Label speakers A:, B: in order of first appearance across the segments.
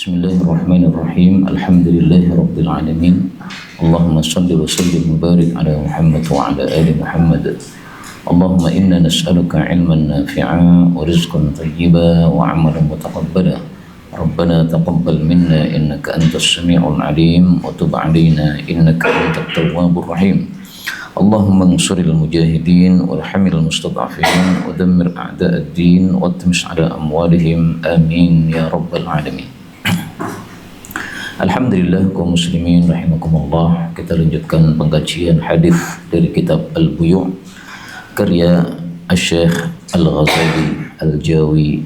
A: Bismillahirrahmanirrahim. Alhamdulillahirabbil alamin. Allahumma shalli wa sallim wa barik ala Muhammad wa ala ali Muhammad. Allahumma inna nas'aluka ilman nafi'a wa rizqan thayyiba wa 'amalan mutaqabbala. Rabbana taqabbal minna innaka antas samiul alim wa tub 'alaina innaka antat tawwabur rahim. Allahumma ansuril mujahidin warhamil mustad'afin wa dammir a'da'ad din wa tmis 'ala amwalihim amin ya rabbal alamin. Alhamdulillah kaum muslimin rahimakumullah, kita lanjutkan pengkajian hadis dari kitab Al-Buyu' karya Asy-Syaikh Al-Ghazali Al-Jawi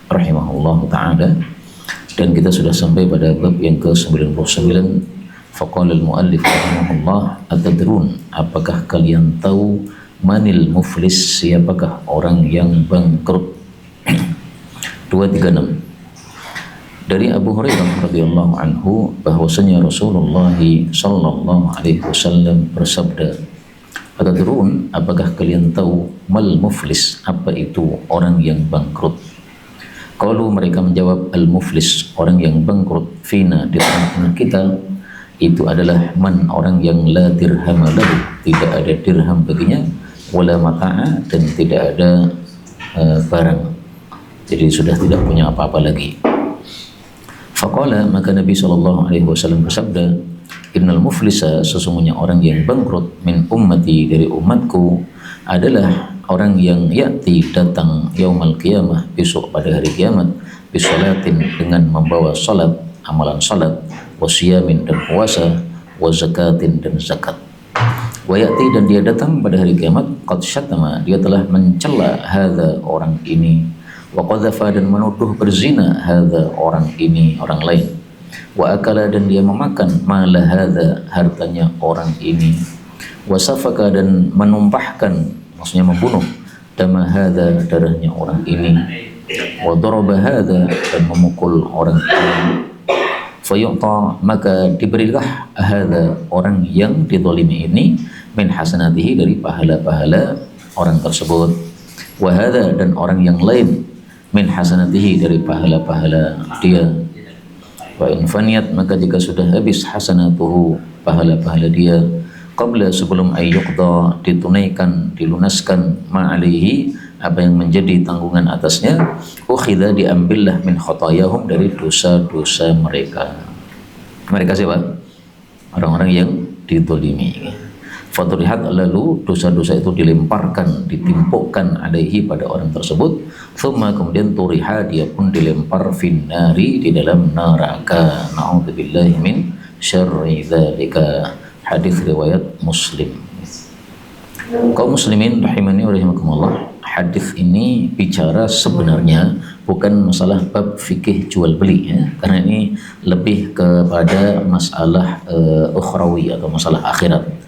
A: rahimahullah ta'ala, dan kita sudah sampai pada bab yang ke-99. Faqala al-muallif rahimahullah, atadrun, apakah kalian tahu manil muflis, siapakah orang yang bangkrut? 236. Dari Abu Hurairah radhiyallahu anhu bahwasanya Rasulullah sallallahu alaihi wasallam bersabda, "Atadrun, apakah kalian tahu mal muflis, apa itu orang yang bangkrut?" Qalu, mereka menjawab, al muflis, orang yang bangkrut, fina, di tengah-tengah kita, itu adalah man, orang yang la dirham lahu, tidak ada dirham baginya, wala mata'a, dan tidak ada barang, jadi sudah tidak punya apa-apa lagi. Faqala, maka Nabi SAW bersabda, innal muflisa, sesungguhnya orang yang bangkrut, min ummati, dari umatku, adalah orang yang ya'ti, datang, yaumal qiyamah, besok pada hari kiamat, bisolatin, dengan membawa salat, amalan salat, wasiyamin, dan puasa, wa zakatin, dan zakat. Wa ya'ti, dan dia datang pada hari kiamat, qad syatama, dia telah mencela hadza, orang ini, wa qadhafa, dan menuduh berzina hadza, orang ini, orang lain, wa akala, dan dia memakan mala hadza, hartanya orang ini, wa safaka, dan menumpahkan, maksudnya membunuh, dama hadza, darahnya orang ini, wa daraba hadza, dan memukul orang ini, fayu'ta, maka diberilah hadza, orang yang dizalimi ini, min hasanatihi, dari pahala-pahala orang tersebut, wa hadza, dan orang yang lain, min hasanatihi, dari pahala-pahala dia, wa in faniyat, maka jika sudah habis hasanatuhu, pahala-pahala dia, qabla, sebelum ayyuqda, ditunaikan, dilunaskan, ma'alihi, apa yang menjadi tanggungan atasnya, ukhidha, diambillah, min khotayahum, dari dosa-dosa mereka. Mereka siapa? Orang-orang yang dizalimi. Fadrihat, lalu dosa-dosa itu dilemparkan, ditimpukkan alaihi, pada orang tersebut. Thumma, kemudian turiha, dia pun dilempar, finnari, di dalam neraka. Na'udzubillahi min syarri dzalika. Hadis riwayat Muslim. Kaum muslimin rahimani wa rahimakumullah, hadis ini bicara sebenarnya bukan masalah bab fikih jual beli, ya, karena ini lebih kepada masalah ukhrawi, atau masalah akhirat.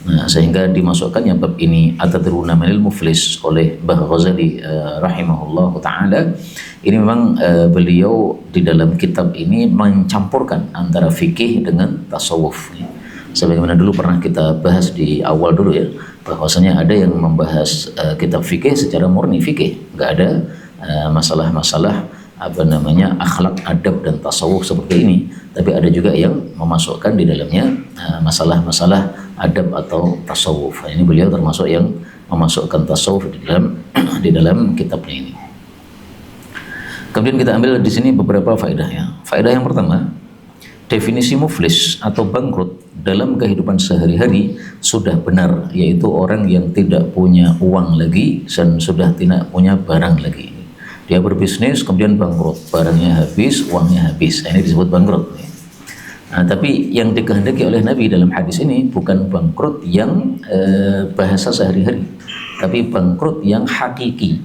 A: Nah, sehingga dimasukkannya bab ini, atadruna manil muflis, oleh Mbah Ghazali rahimahullah ta'ala. Ini memang beliau di dalam kitab ini mencampurkan antara fikih dengan tasawuf, ya. Sebagaimana dulu pernah kita bahas di awal dulu, ya, bahwasanya ada yang membahas kitab fikih secara murni fikih, nggak ada masalah-masalah akhlak, adab, dan tasawuf seperti ini. Tapi ada juga yang memasukkan di dalamnya masalah-masalah adab atau tasawuf. Ini beliau termasuk yang memasukkan tasawuf di dalam kitabnya ini. Kemudian kita ambil di sini beberapa faedahnya. Faedah yang pertama, definisi muflis atau bangkrut dalam kehidupan sehari-hari sudah benar, yaitu orang yang tidak punya uang lagi dan sudah tidak punya barang lagi. Dia berbisnis kemudian bangkrut, barangnya habis, uangnya habis, ini disebut bangkrut. Nah, tapi yang dikehendaki oleh Nabi dalam hadis ini bukan bangkrut yang bahasa sehari-hari, tapi bangkrut yang hakiki.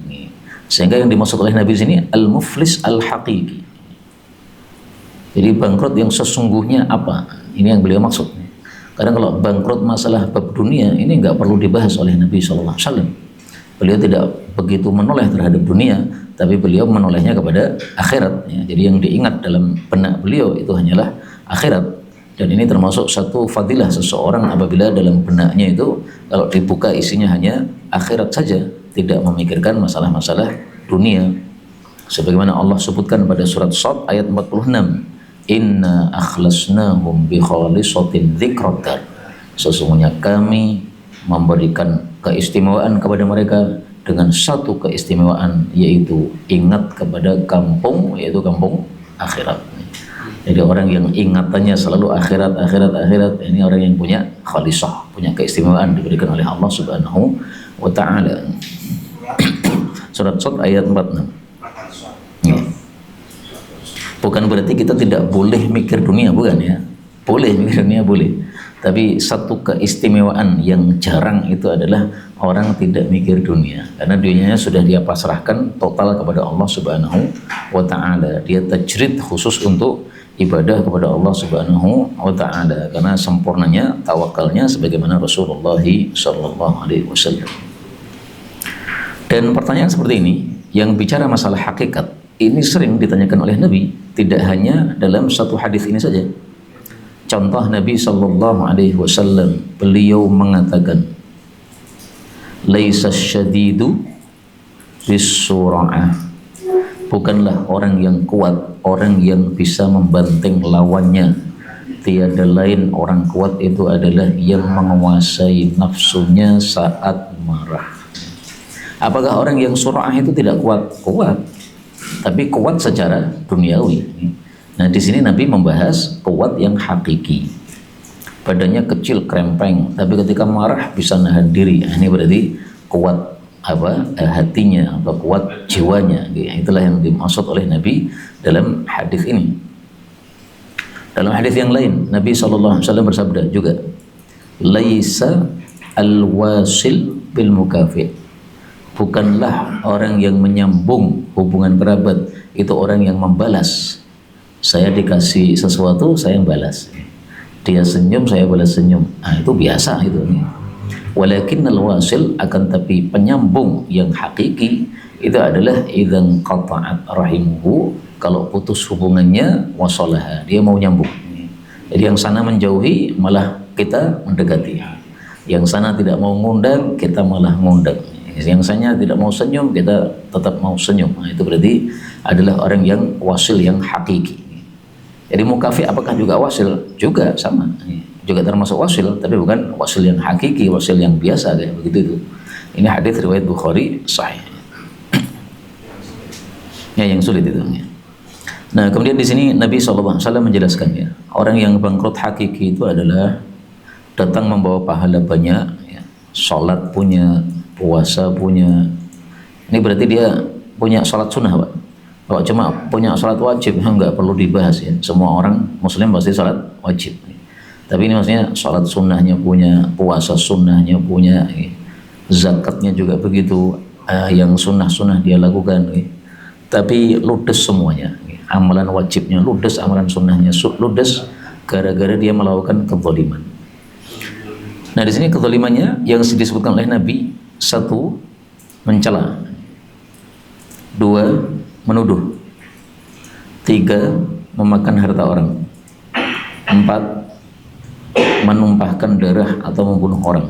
A: Sehingga yang dimaksud oleh Nabi di sini al-muflis al-hakiki. Jadi bangkrut yang sesungguhnya apa? Ini yang beliau maksud. Karena kalau bangkrut masalah bab dunia ini nggak perlu dibahas oleh Nabi SAW. Beliau tidak begitu menoleh terhadap dunia, tapi beliau menolehnya kepada akhirat, ya. Jadi yang diingat dalam benak beliau itu hanyalah akhirat. Dan ini termasuk satu fadilah seseorang apabila dalam benaknya itu kalau dibuka isinya hanya akhirat saja, tidak memikirkan masalah-masalah dunia. Sebagaimana Allah sebutkan pada surat Shad ayat 46, inna akhlasnahum bi khalisatin dzikrad. Sesungguhnya kami memberikan keistimewaan kepada mereka dengan satu keistimewaan, yaitu ingat kepada kampung, yaitu kampung akhirat. Jadi orang yang ingatannya selalu akhirat, ini orang yang punya khalisah, punya keistimewaan diberikan oleh Allah Subhanahu wa ta'ala. Surat Shad ayat 46. Ya. Bukan berarti kita tidak boleh mikir dunia, bukan ya. Boleh mikir dunia, boleh. Tapi satu keistimewaan yang jarang itu adalah orang tidak mikir dunia, karena dunianya sudah dia pasrahkan total kepada Allah Subhanahu wa ta'ala. Dia tajrid khusus untuk ibadah kepada Allah Subhanahu wa ta'ala, karena sempurnanya tawakalnya sebagaimana Rasulullah sallallahu alaihi wasallam. Dan pertanyaan seperti ini yang bicara masalah hakikat ini sering ditanyakan oleh Nabi, tidak hanya dalam satu hadis ini saja. Contoh Nabi sallallahu alaihi wasallam, beliau mengatakan, laisa syadidu bis-sura'ah. Bukanlah orang yang kuat orang yang bisa membanting lawannya. Tiada lain orang kuat itu adalah yang menguasai nafsunya saat marah. Apakah orang yang sura'ah itu tidak kuat? Kuat, tapi kuat secara duniawi. Nah, di sini Nabi membahas kuat yang hakiki. Badannya kecil, krempeng, tapi ketika marah bisa nahan diri. Ini berarti kuat hatinya atau kuat jiwanya. Itulah yang dimaksud oleh Nabi dalam hadis ini. Dalam hadis yang lain, Nabi SAW bersabda juga, laisa al-wasil bil mukafi. Bukanlah orang yang menyambung hubungan kerabat itu orang yang membalas. Saya dikasih sesuatu, saya yang balas. Dia senyum, saya balas senyum. Nah, itu biasa itu. Walakinnal wasil, akan tapi penyambung yang hakiki itu adalah idzan qata'at rahimuhu, kalau putus hubungannya wasalaha, dia mau nyambung. Jadi yang sana menjauhi malah kita mendekati. Yang sana tidak mau ngundang, kita malah ngundang. Yang sana tidak mau senyum, kita tetap mau senyum. Nah, itu berarti adalah orang yang wasil yang hakiki. Jadi mukafi apakah juga wasil? Juga sama. Juga termasuk wasil, tapi bukan wasil yang hakiki, wasil yang biasa kayak begitu itu. Ini hadis riwayat Bukhari sahih. Ya, yang sulit itu. Nah, kemudian di sini Nabi SAW menjelaskan ya, orang yang bangkrut hakiki itu adalah datang membawa pahala banyak, ya. Sholat punya, puasa punya. Ini berarti dia punya sholat sunnah, Pak. Kalau cuma punya sholat wajib, nggak perlu dibahas ya. Semua orang Muslim pasti sholat wajib. Tapi ini maksudnya sholat sunnahnya punya, puasa sunnahnya punya, ya. Zakatnya juga begitu, yang sunnah-sunnah dia lakukan. Ya. Tapi ludes semuanya, ya. Amalan wajibnya ludes, amalan sunnahnya ludes, gara-gara dia melakukan kezaliman. Nah, di sini kezalimannya yang disebutkan oleh Nabi, 1, mencela, 2, menuduh, 3, memakan harta orang, 4, menumpahkan darah atau membunuh orang,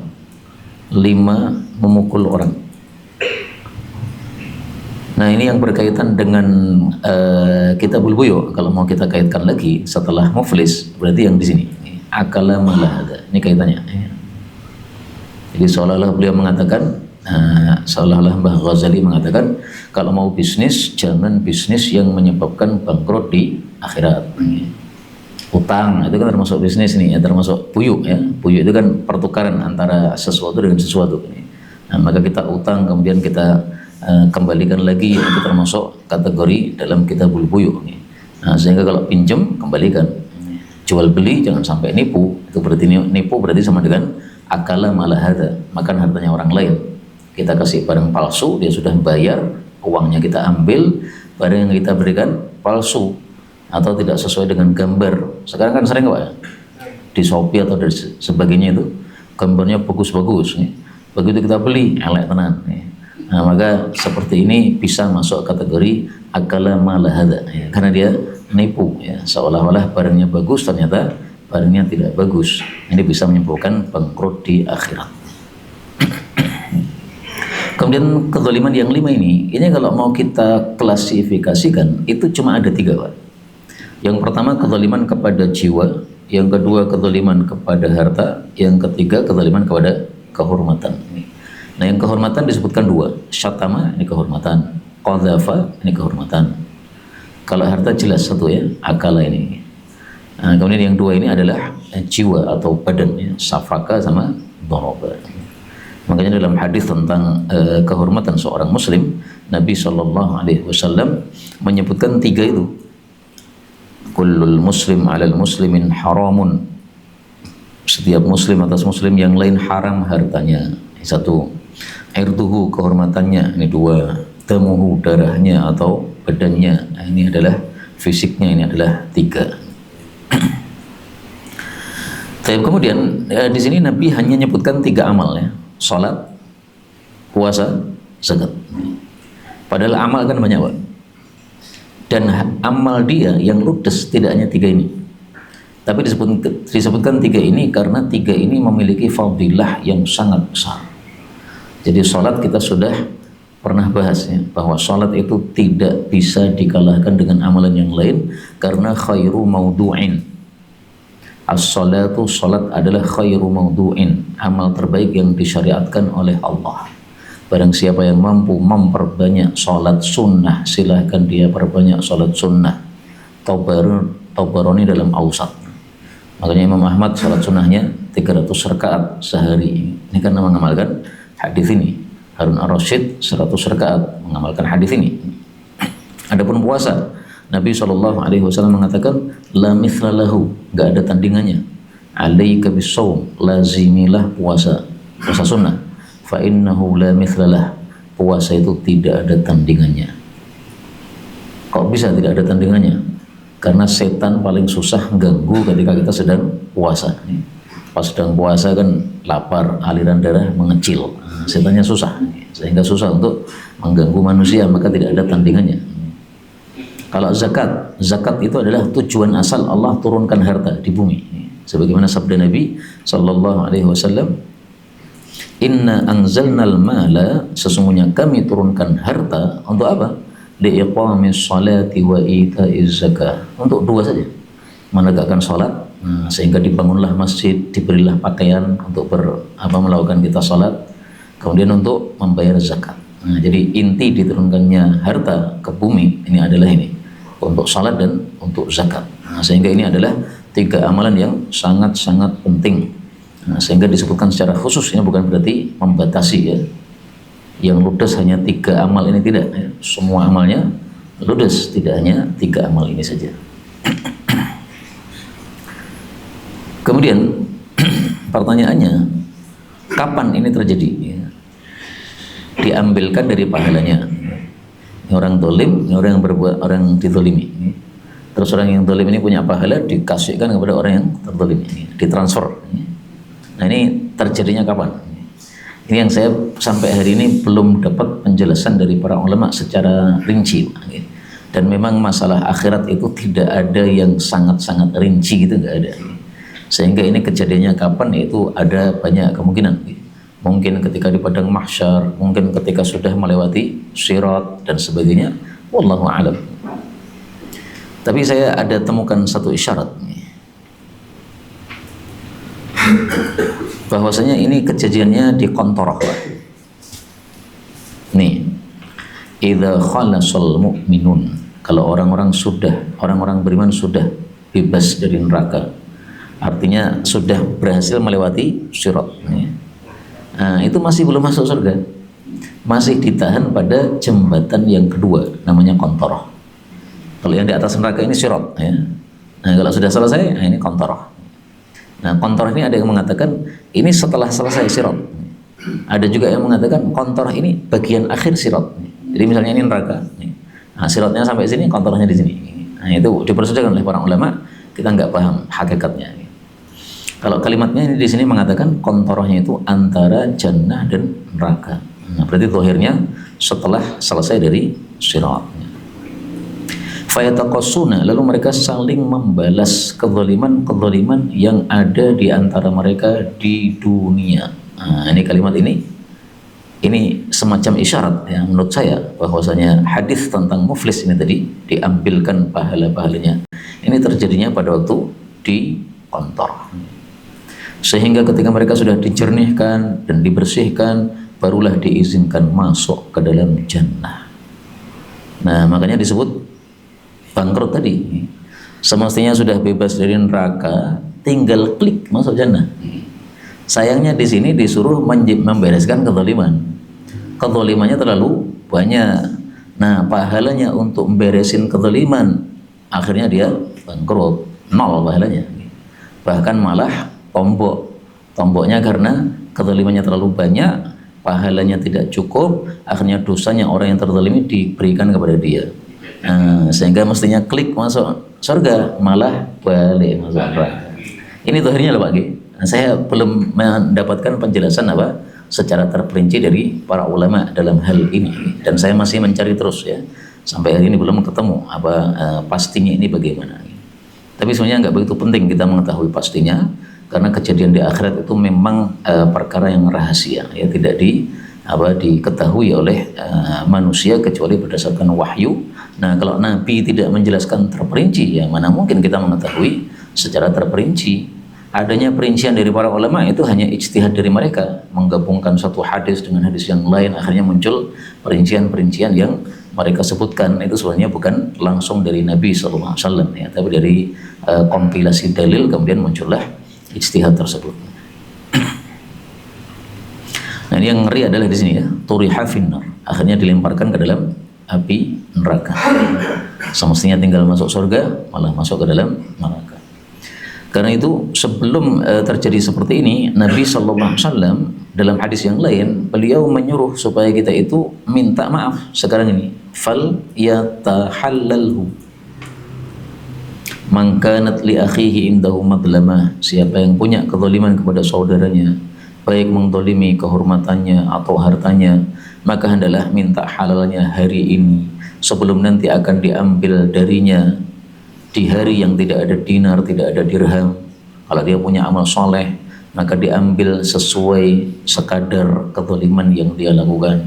A: 5, memukul orang. Nah, ini yang berkaitan dengan kitabul buyu. Kalau mau kita kaitkan lagi setelah muflis, berarti yang di sini akala malahada. Ini kaitannya. Jadi seolah-olah beliau mengatakan, seolah-olah Mbah Ghazali mengatakan, kalau mau bisnis, jangan bisnis yang menyebabkan bangkrut di akhirat. Utang itu kan termasuk bisnis nih, ya, termasuk buyu ya. Buyu itu kan pertukaran antara sesuatu dengan sesuatu. Nah, maka kita utang kemudian kita kembalikan lagi, itu termasuk kategori dalam kitabul buyu. Nah, sehingga kalau pinjam kembalikan, jual beli jangan sampai nipu. Itu berarti nipu berarti sama dengan akala malahada, makan hartanya orang lain. Kita kasih barang palsu, dia sudah bayar, uangnya kita ambil, barang yang kita berikan palsu atau tidak sesuai dengan gambar. Sekarang kan sering Pak, di Shopee atau dari sebagainya itu gambarnya bagus-bagus. Begitu kita beli, elek tenan. Nah, maka seperti ini bisa masuk kategori akala malahada, ya, karena dia nipu, ya, seolah-olah barangnya bagus, ternyata barangnya tidak bagus. Ini bisa menyebabkan bangkrut di akhirat. Kemudian kezaliman yang 5 ini kalau mau kita klasifikasikan itu cuma ada 3, Pak. Yang pertama kezaliman kepada jiwa, yang kedua kezaliman kepada harta, yang ketiga kezaliman kepada kehormatan. Nah, yang kehormatan disebutkan dua, syatama ini kehormatan, qadzafa ini kehormatan. Kalau harta jelas satu ya, akala ini. Nah, kemudian yang dua ini adalah jiwa atau badan ya, safaka sama daraba. Makanya dalam hadis tentang kehormatan seorang muslim, Nabi Shallallahu Alaihi Wasallam menyebutkan tiga itu. Kullul muslim alal muslimin haramun. Setiap muslim atas muslim yang lain haram hartanya. Satu. Irduhu kehormatannya. Ini dua. Damuhu darahnya atau badannya. Ini adalah fisiknya. Ini adalah tiga. Tapi kemudian di sini Nabi hanya menyebutkan tiga amal ya. Salat, puasa, zakat. Padahal amal kan banyak Pak. Dan amal dia yang ludes tidak hanya tiga ini, tapi disebutkan tiga ini karena tiga ini memiliki fadilah yang sangat besar. Jadi sholat kita sudah pernah bahas ya, bahwa sholat itu tidak bisa dikalahkan dengan amalan yang lain karena khairu maudu'in. As-sholatu, sholat adalah khairu maudu'in, amal terbaik yang disyariatkan oleh Allah. Barang siapa yang mampu memperbanyak sholat sunnah, silahkan dia perbanyak sholat sunnah. Tabarani dalam Awsat. Makanya Imam Ahmad sholat sunnahnya 300 rakaat sehari. Ini karena mengamalkan hadis ini. Harun ar-Rasyid 100 rakaat mengamalkan hadis ini. Adapun puasa, Nabi SAW mengatakan la mithla lahu, gak ada tandingannya. Alaika bisawm, lazimilah puasa sunnah. Fa innahu la mithlalah, puasa itu tidak ada tandingannya. Kok bisa tidak ada tandingannya? Karena setan paling susah ganggu ketika kita sedang puasa. Pas sedang puasa kan lapar, aliran darah mengecil, setannya susah, sehingga susah untuk mengganggu manusia, maka tidak ada tandingannya. Kalau zakat, zakat itu adalah tujuan asal Allah turunkan harta di bumi. Sebagaimana sabda Nabi Sallallahu Alaihi Wasallam, Inna anzalnal mala, sesungguhnya kami turunkan harta untuk apa? Liiqamis salati wa ita'iz zakah. Untuk dua saja, menegakkan salat, sehingga dibangunlah masjid, diberilah pakaian untuk melakukan kita salat, kemudian untuk membayar zakat. Jadi inti diturunkannya harta ke bumi ini adalah ini, untuk salat dan untuk zakat. Sehingga ini adalah tiga amalan yang sangat-sangat penting. Sehingga disebutkan secara khusus, ini bukan berarti membatasi ya. Yang ludes hanya tiga amal ini, tidak ya. Semua amalnya ludes, tidak hanya tiga amal ini saja. Kemudian pertanyaannya, kapan ini terjadi ya? Diambilkan dari pahalanya. Ini orang dolim, ini orang yang berbuat, orang yang didolimi. Terus orang yang dolim ini punya pahala, dikasihkan kepada orang yang terdolimi, ditransfer. Nah, ini terjadinya kapan? Ini yang saya sampai hari ini belum dapat penjelasan dari para ulama secara rinci. Dan memang masalah akhirat itu tidak ada yang sangat-sangat rinci gitu, nggak ada. Sehingga ini kejadiannya kapan itu ada banyak kemungkinan. Mungkin ketika di padang mahsyar, mungkin ketika sudah melewati sirat dan sebagainya. Wallahu a'lam. Tapi saya ada temukan satu isyarat bahwasanya ini kejadiannya di Qantarah. Nih, idza khalasal mu'minun, kalau orang-orang beriman sudah bebas dari neraka, artinya sudah berhasil melewati sirat. Nah, itu masih belum masuk surga, masih ditahan pada jembatan yang kedua, namanya Qantarah. Kalau yang di atas neraka ini sirat ya. Nah, kalau sudah selesai, nah ini Qantarah. Nah, Qantarah ini ada yang mengatakan ini setelah selesai sirat. Ada juga yang mengatakan Qantarah ini bagian akhir sirat. Jadi misalnya ini neraka, nah, siratnya sampai sini, Qantarahnya di sini. Nah, itu dipersesuaikan oleh para ulama. Kita nggak paham hakikatnya. Kalau kalimatnya ini di sini mengatakan Qantarahnya itu antara jannah dan neraka. Nah, berarti zahirnya setelah selesai dari sirat. Fayataqassuna, lalu mereka saling membalas kezaliman yang ada di antara mereka di dunia. Nah, ini kalimat ini semacam isyarat yang menurut saya bahwasanya hadis tentang muflis ini tadi diambilkan pahala-pahalanya Ini terjadinya pada waktu di kantor. Sehingga ketika mereka sudah dijernihkan dan dibersihkan, barulah diizinkan masuk ke dalam jannah. Nah, makanya disebut bangkrut tadi. Semestinya sudah bebas dari neraka, tinggal klik masuk jannah. Sayangnya di sini disuruh membereskan kezaliman. Kezalimannya terlalu banyak. Nah, pahalanya untuk memberesin kezaliman, akhirnya dia bangkrut, nol pahalanya. Bahkan malah tomboknya karena kezalimannya terlalu banyak, pahalanya tidak cukup, akhirnya dosanya orang yang terzalimi diberikan kepada dia. Sehingga mestinya klik masuk surga, malah balik masuk neraka. Ini akhirnya loh Pak G. Saya belum mendapatkan penjelasan secara terperinci dari para ulama dalam hal ini, dan saya masih mencari terus ya. Sampai hari ini belum ketemu pastinya ini bagaimana. Tapi sebenarnya nggak begitu penting kita mengetahui pastinya, karena kejadian di akhirat itu memang perkara yang rahasia ya, tidak diketahui oleh manusia kecuali berdasarkan wahyu. Nah, kalau Nabi tidak menjelaskan terperinci, ya mana mungkin kita mengetahui secara terperinci. Adanya perincian dari para ulama itu hanya ijtihad dari mereka, menggabungkan satu hadis dengan hadis yang lain, akhirnya muncul perincian-perincian yang mereka sebutkan. Itu sebenarnya bukan langsung dari Nabi SAW ya, tapi dari kompilasi dalil kemudian muncullah ijtihad tersebut. Nah, ini yang ngeri adalah di sini ya, turiha finnar, akhirnya dilemparkan ke dalam api neraka. Semestinya tinggal masuk surga, malah masuk ke dalam neraka. Karena itu sebelum terjadi seperti ini, Nabi SAW dalam hadis yang lain, beliau menyuruh supaya kita itu minta maaf sekarang ini. Fal yatahallalhu man kanat li akhihi indahu madlamah. Siapa yang punya kezaliman kepada saudaranya, baik mengzalimi kehormatannya atau hartanya, maka hendaklah minta halalnya hari ini, sebelum nanti akan diambil darinya di hari yang tidak ada dinar, tidak ada dirham. Kalau dia punya amal soleh, maka diambil sesuai sekadar kezaliman yang dia lakukan.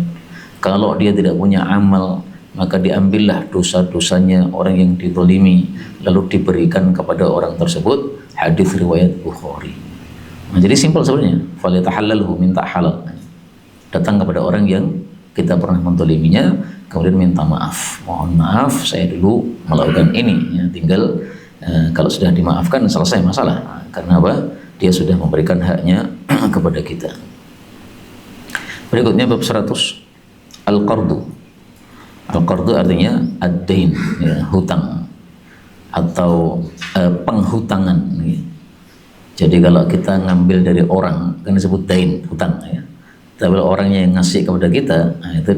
A: Kalau dia tidak punya amal, maka diambillah dosa-dosanya orang yang dizalimi, lalu diberikan kepada orang tersebut. Hadis riwayat Bukhari. Nah, jadi simpel sebenarnya. Falyatahallalhu, minta halal. Datang kepada orang yang kita pernah menzaliminya, kemudian minta maaf. Mohon maaf, saya dulu melakukan ini. Ya, tinggal kalau sudah dimaafkan selesai masalah. Karena apa? Dia sudah memberikan haknya kepada kita. Berikutnya bab 100, al-qardu. Al-qardu artinya ad-dain, ya, hutang atau penghutangan. Ya. Jadi kalau kita ngambil dari orang kan disebut dain, hutang. Ya. Tapi orangnya yang ngasih kepada kita, nah itu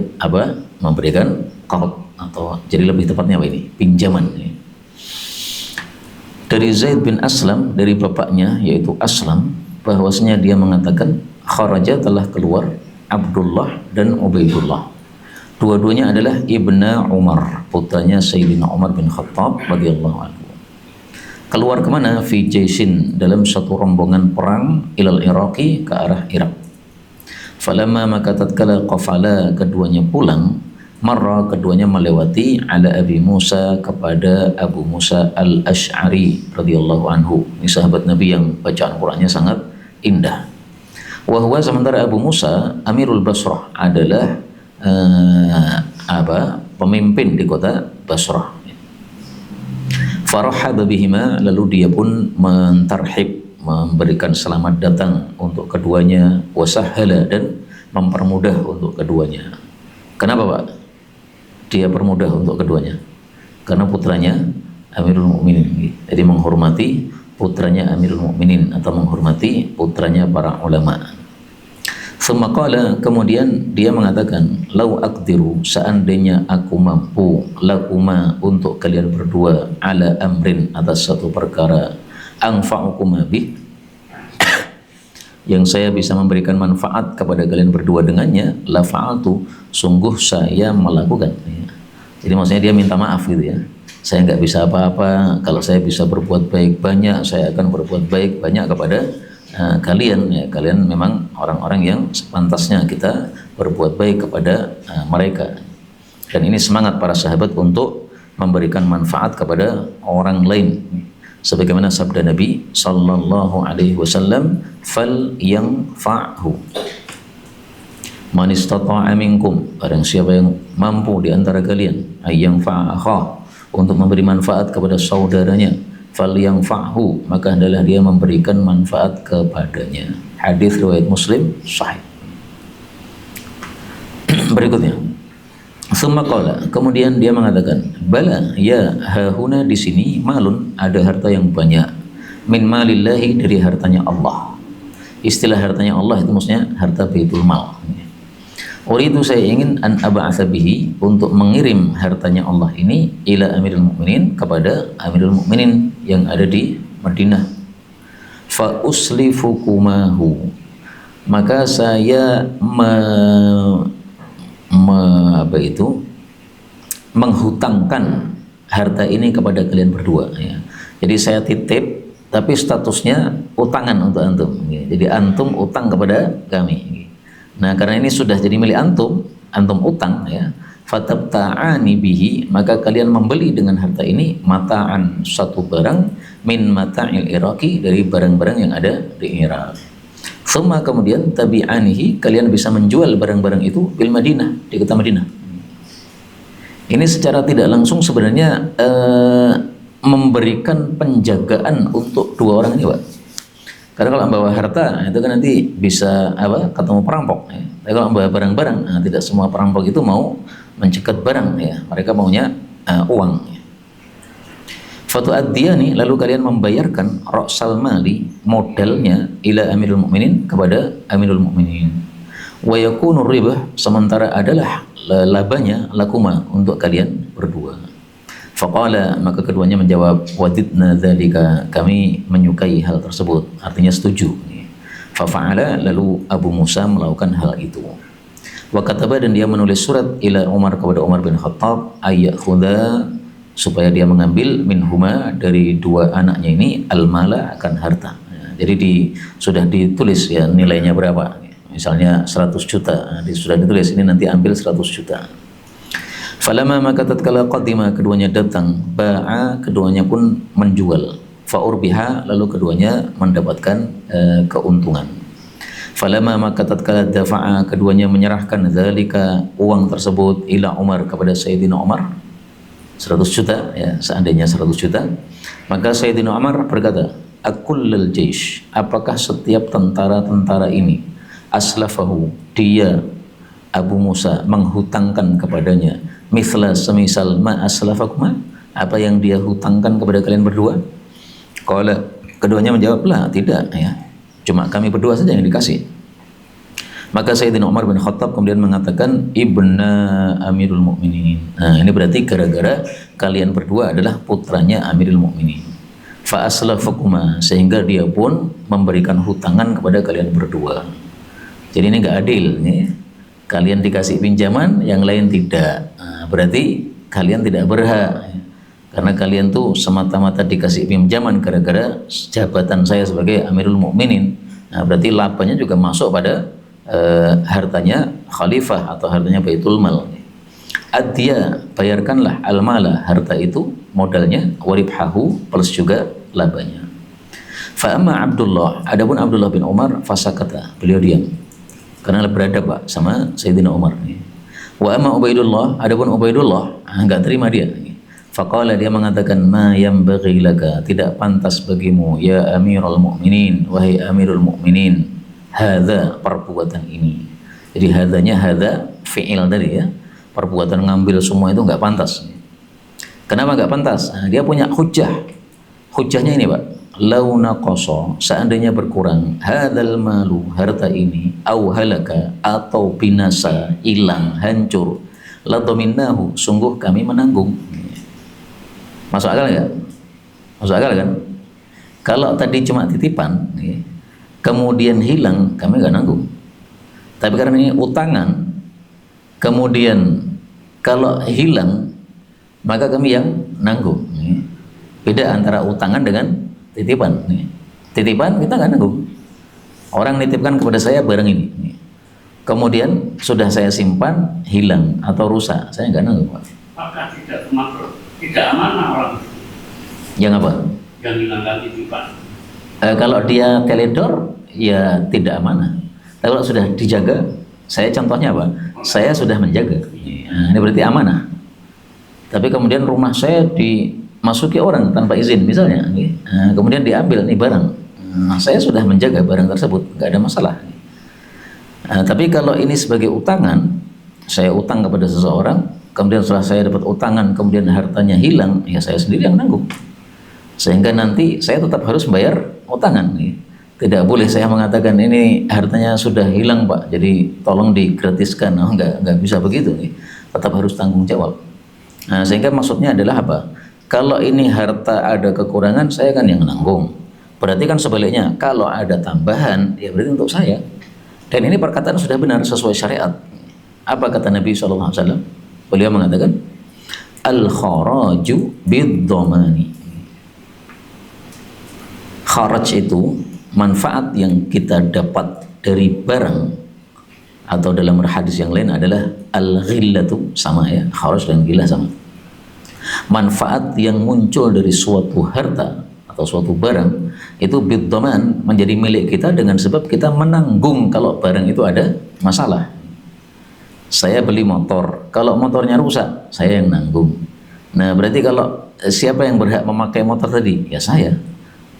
A: memberikan qard, atau jadi lebih tepatnya ini? Pinjaman. Ya. Dari Zaid bin Aslam, dari bapaknya yaitu Aslam, bahwasanya dia mengatakan kharaja, telah keluar Abdullah dan Ubaidullah. Dua-duanya adalah ibna Umar, putranya Sayyidina Umar bin Khattab radhiyallahu anhu. Keluar kemana? Fi jaisin, dalam satu rombongan perang, ilal Iraqi, ke arah Irak. Falamma maka tatkala qafala, keduanya pulang, marra, keduanya melewati, ala Abi Musa, kepada Abu Musa al-Ash'ari radhiyallahu anhu. Ini sahabat Nabi yang bacaan Qur'annya sangat indah. Wahwa, sementara Abu Musa Amirul Basrah, adalah pemimpin di kota Basrah. Farahaba bihima, lalu dia pun mentarhib, memberikan selamat datang untuk keduanya, wasahhala, dan mempermudah untuk keduanya. Kenapa Pak? Dia permudah untuk keduanya karena putranya Amirul Mukminin. Jadi menghormati putranya Amirul Mukminin atau menghormati putranya para ulama. Tsumma qala, kemudian dia mengatakan, lau aqdiru, seandainya aku mampu, lakuma, untuk kalian berdua, ala amrin, atas satu perkara, anfa'ukuma bih, yang saya bisa memberikan manfaat kepada kalian berdua dengannya, la fa'altu, sungguh saya melakukan. Jadi maksudnya dia minta maaf gitu ya. Saya nggak bisa apa-apa, kalau saya bisa berbuat baik banyak, saya akan berbuat baik banyak kepada kalian. Ya, kalian memang orang-orang yang sepantasnya kita berbuat baik kepada mereka. Dan ini semangat para sahabat untuk memberikan manfaat kepada orang lain. Sebagaimana sabda Nabi sallallahu alaihi wasallam, fal yanfa'hu man istata'a minkum, barang siapa yang mampu di antara kalian ay yanfa'aha, untuk memberi manfaat kepada saudaranya, fal yanfa'hu, maka adalah dia memberikan manfaat kepadanya. Hadis riwayat Muslim sahih. Berikutnya, summa qala, kemudian dia mengatakan, bala ya hahuna, di sini malun, ada harta yang banyak, min malillahi, dari hartanya Allah. Istilah hartanya Allah itu maksudnya harta baitul mal. Uridu, saya ingin an ab'atsa bihi, untuk mengirim hartanya Allah ini ila Amirul Mukminin, kepada Amirul Mukminin yang ada di Madinah. Fa uslifukumahu, maka saya menghutangkan harta ini kepada kalian berdua, ya. Jadi saya titip, tapi statusnya utangan untuk antum, ya. Jadi antum utang kepada kami. Nah, karena ini sudah jadi milik antum, antum utang, ya. Fatabta'ani bihi, maka kalian membeli dengan harta ini mata'an, satu barang, min mata'il Iraqi, dari barang-barang yang ada di Irak. Summa, kemudian tabi'anihi, kalian bisa menjual barang-barang itu bil Madinah, di kota Madinah. Ini secara tidak langsung sebenarnya memberikan penjagaan untuk dua orang ini, Pak. Karena kalau membawa harta itu kan nanti bisa ketemu perampok, ya. Tapi kalau membawa barang-barang, nah, tidak semua perampok itu mau mencegat barang, ya. Mereka maunya uang, ya. Fatu'addiyani, lalu kalian membayarkan ra'sal mali, modalnya, ila Amirul Mukminin, kepada Amirul Mukminin. Wa yakunu ribah, sementara adalah labanya lakuma, untuk kalian berdua. Faqala, maka keduanya menjawab, wadidna dzalika, kami menyukai hal tersebut, artinya setuju. Fafa'ala, lalu Abu Musa melakukan hal itu. Wa kataba, dan dia menulis surat ila Umar, kepada Umar bin Khattab, ayakhudha, supaya dia mengambil minhuma, dari dua anaknya ini, al-mala, akan harta. Jadi sudah ditulis, ya, nilainya berapa. Misalnya 100 juta, sudah ditulis, ini nanti ambil 100 juta. Falamma, maka tatkala qadima, keduanya datang, ba'a, keduanya pun menjual, fa'urbiha, lalu keduanya mendapatkan keuntungan. Falamma, maka tatkala dafa'a, keduanya menyerahkan dzalika, uang tersebut, ila Umar, kepada Sayyidina Umar, 100 juta, ya, seandainya 100 juta, maka Sayyidina Umar berkata, akullal jaish, apakah setiap tentara-tentara ini, aslafahu, dia Abu Musa menghutangkan kepadanya, mithla, semisal ma aslafakuma, apa yang dia hutangkan kepada kalian berdua? Qala, keduanya menjawab, lah, tidak, ya, cuma kami berdua saja yang dikasih. Maka Sayyidina Umar bin Khattab kemudian mengatakan, ibna Amirul Mukminin. Nah, ini berarti gara-gara kalian berdua adalah putranya Amirul Mukminin. Fa aslafakuma, sehingga dia pun memberikan hutangan kepada kalian berdua. Jadi ini nggak adil, ya. Kalian dikasih pinjaman, yang lain tidak. Nah, berarti kalian tidak berhak, ya. Karena kalian tuh semata-mata dikasih pinjaman gara-gara jabatan saya sebagai Amirul Mukminin. Nah, berarti labanya juga masuk pada hartanya khalifah atau hartanya baitul mal. Adya, bayarkanlah al-mala, harta itu, modalnya, waribhahu, plus juga labanya. Fa amma Abdullah, adapun Abdullah bin Umar, fasakata, beliau diam karena beradab, Pak, sama Sayyidina Umar. Wa amma Ubaidullah, adapun Ubaidullah, enggak terima dia. Faqala, dia mengatakan, ma yanbaghi laka, tidak pantas bagimu, ya Amirul Mukminin, wahai Amirul Mukminin, hadza, perbuatan ini. Jadi hadzanya hadza fi'il tadi, ya, perbuatan ngambil semua itu nggak pantas. Kenapa nggak pantas? Nah, dia punya hujjah. Hujjahnya ini, Pak, lau naqasa, seandainya berkurang, hadzal malu, harta ini, au halaka, atau binasa, hilang, hancur, la dhaminnahu, sungguh kami menanggung. Masuk akal nggak? Masuk akal kan? Kalau tadi cuma titipan, ya, kemudian hilang, kami nggak nanggung. Tapi karena ini utangan, kemudian kalau hilang, maka kami yang nanggung. Beda antara utangan dengan titipan. Titipan kita nggak nanggung. Orang nitipkan kepada saya barang ini, kemudian sudah saya simpan, hilang atau rusak, saya nggak nanggung, Pak.
B: Apakah tidak termasuk Tidak amanah orang
A: Yang apa?
B: yang hilang itu, Pak.
A: Kalau dia teledor, ya tidak amanah. Tapi kalau sudah dijaga, saya contohnya apa? Saya sudah menjaga. Nah, ini berarti amanah. Tapi kemudian rumah saya dimasuki orang tanpa izin, misalnya, nah, kemudian diambil nih barang. Nah, saya sudah menjaga barang tersebut, nggak ada masalah. Nah, tapi kalau ini sebagai utangan, saya utang kepada seseorang, kemudian setelah saya dapat utangan, kemudian hartanya hilang, ya saya sendiri yang nanggung. Sehingga nanti saya tetap harus membayar utangan. Tidak boleh saya mengatakan ini hartanya sudah hilang Pak, jadi tolong digratiskan. Oh, nggak bisa begitu. Tetap harus tanggung jawab. Nah, sehingga maksudnya adalah apa? Kalau ini harta ada kekurangan, saya kan yang nanggung. Berarti kan sebaliknya, kalau ada tambahan, ya berarti untuk saya. Dan ini perkataan sudah benar sesuai syariat. Apa kata Nabi SAW? Beliau mengatakan, al-kharaju bid-dhamani. Kharaj itu manfaat yang kita dapat dari barang, atau dalam hadis yang lain adalah al-ghillatu, sama ya, kharaj dan ghillah sama. Manfaat yang muncul dari suatu harta atau suatu barang itu bid-dhaman, menjadi milik kita dengan sebab kita menanggung kalau barang itu ada masalah. Saya beli motor, kalau motornya rusak, saya yang nanggung. Nah, berarti kalau siapa yang berhak memakai motor tadi? Ya saya.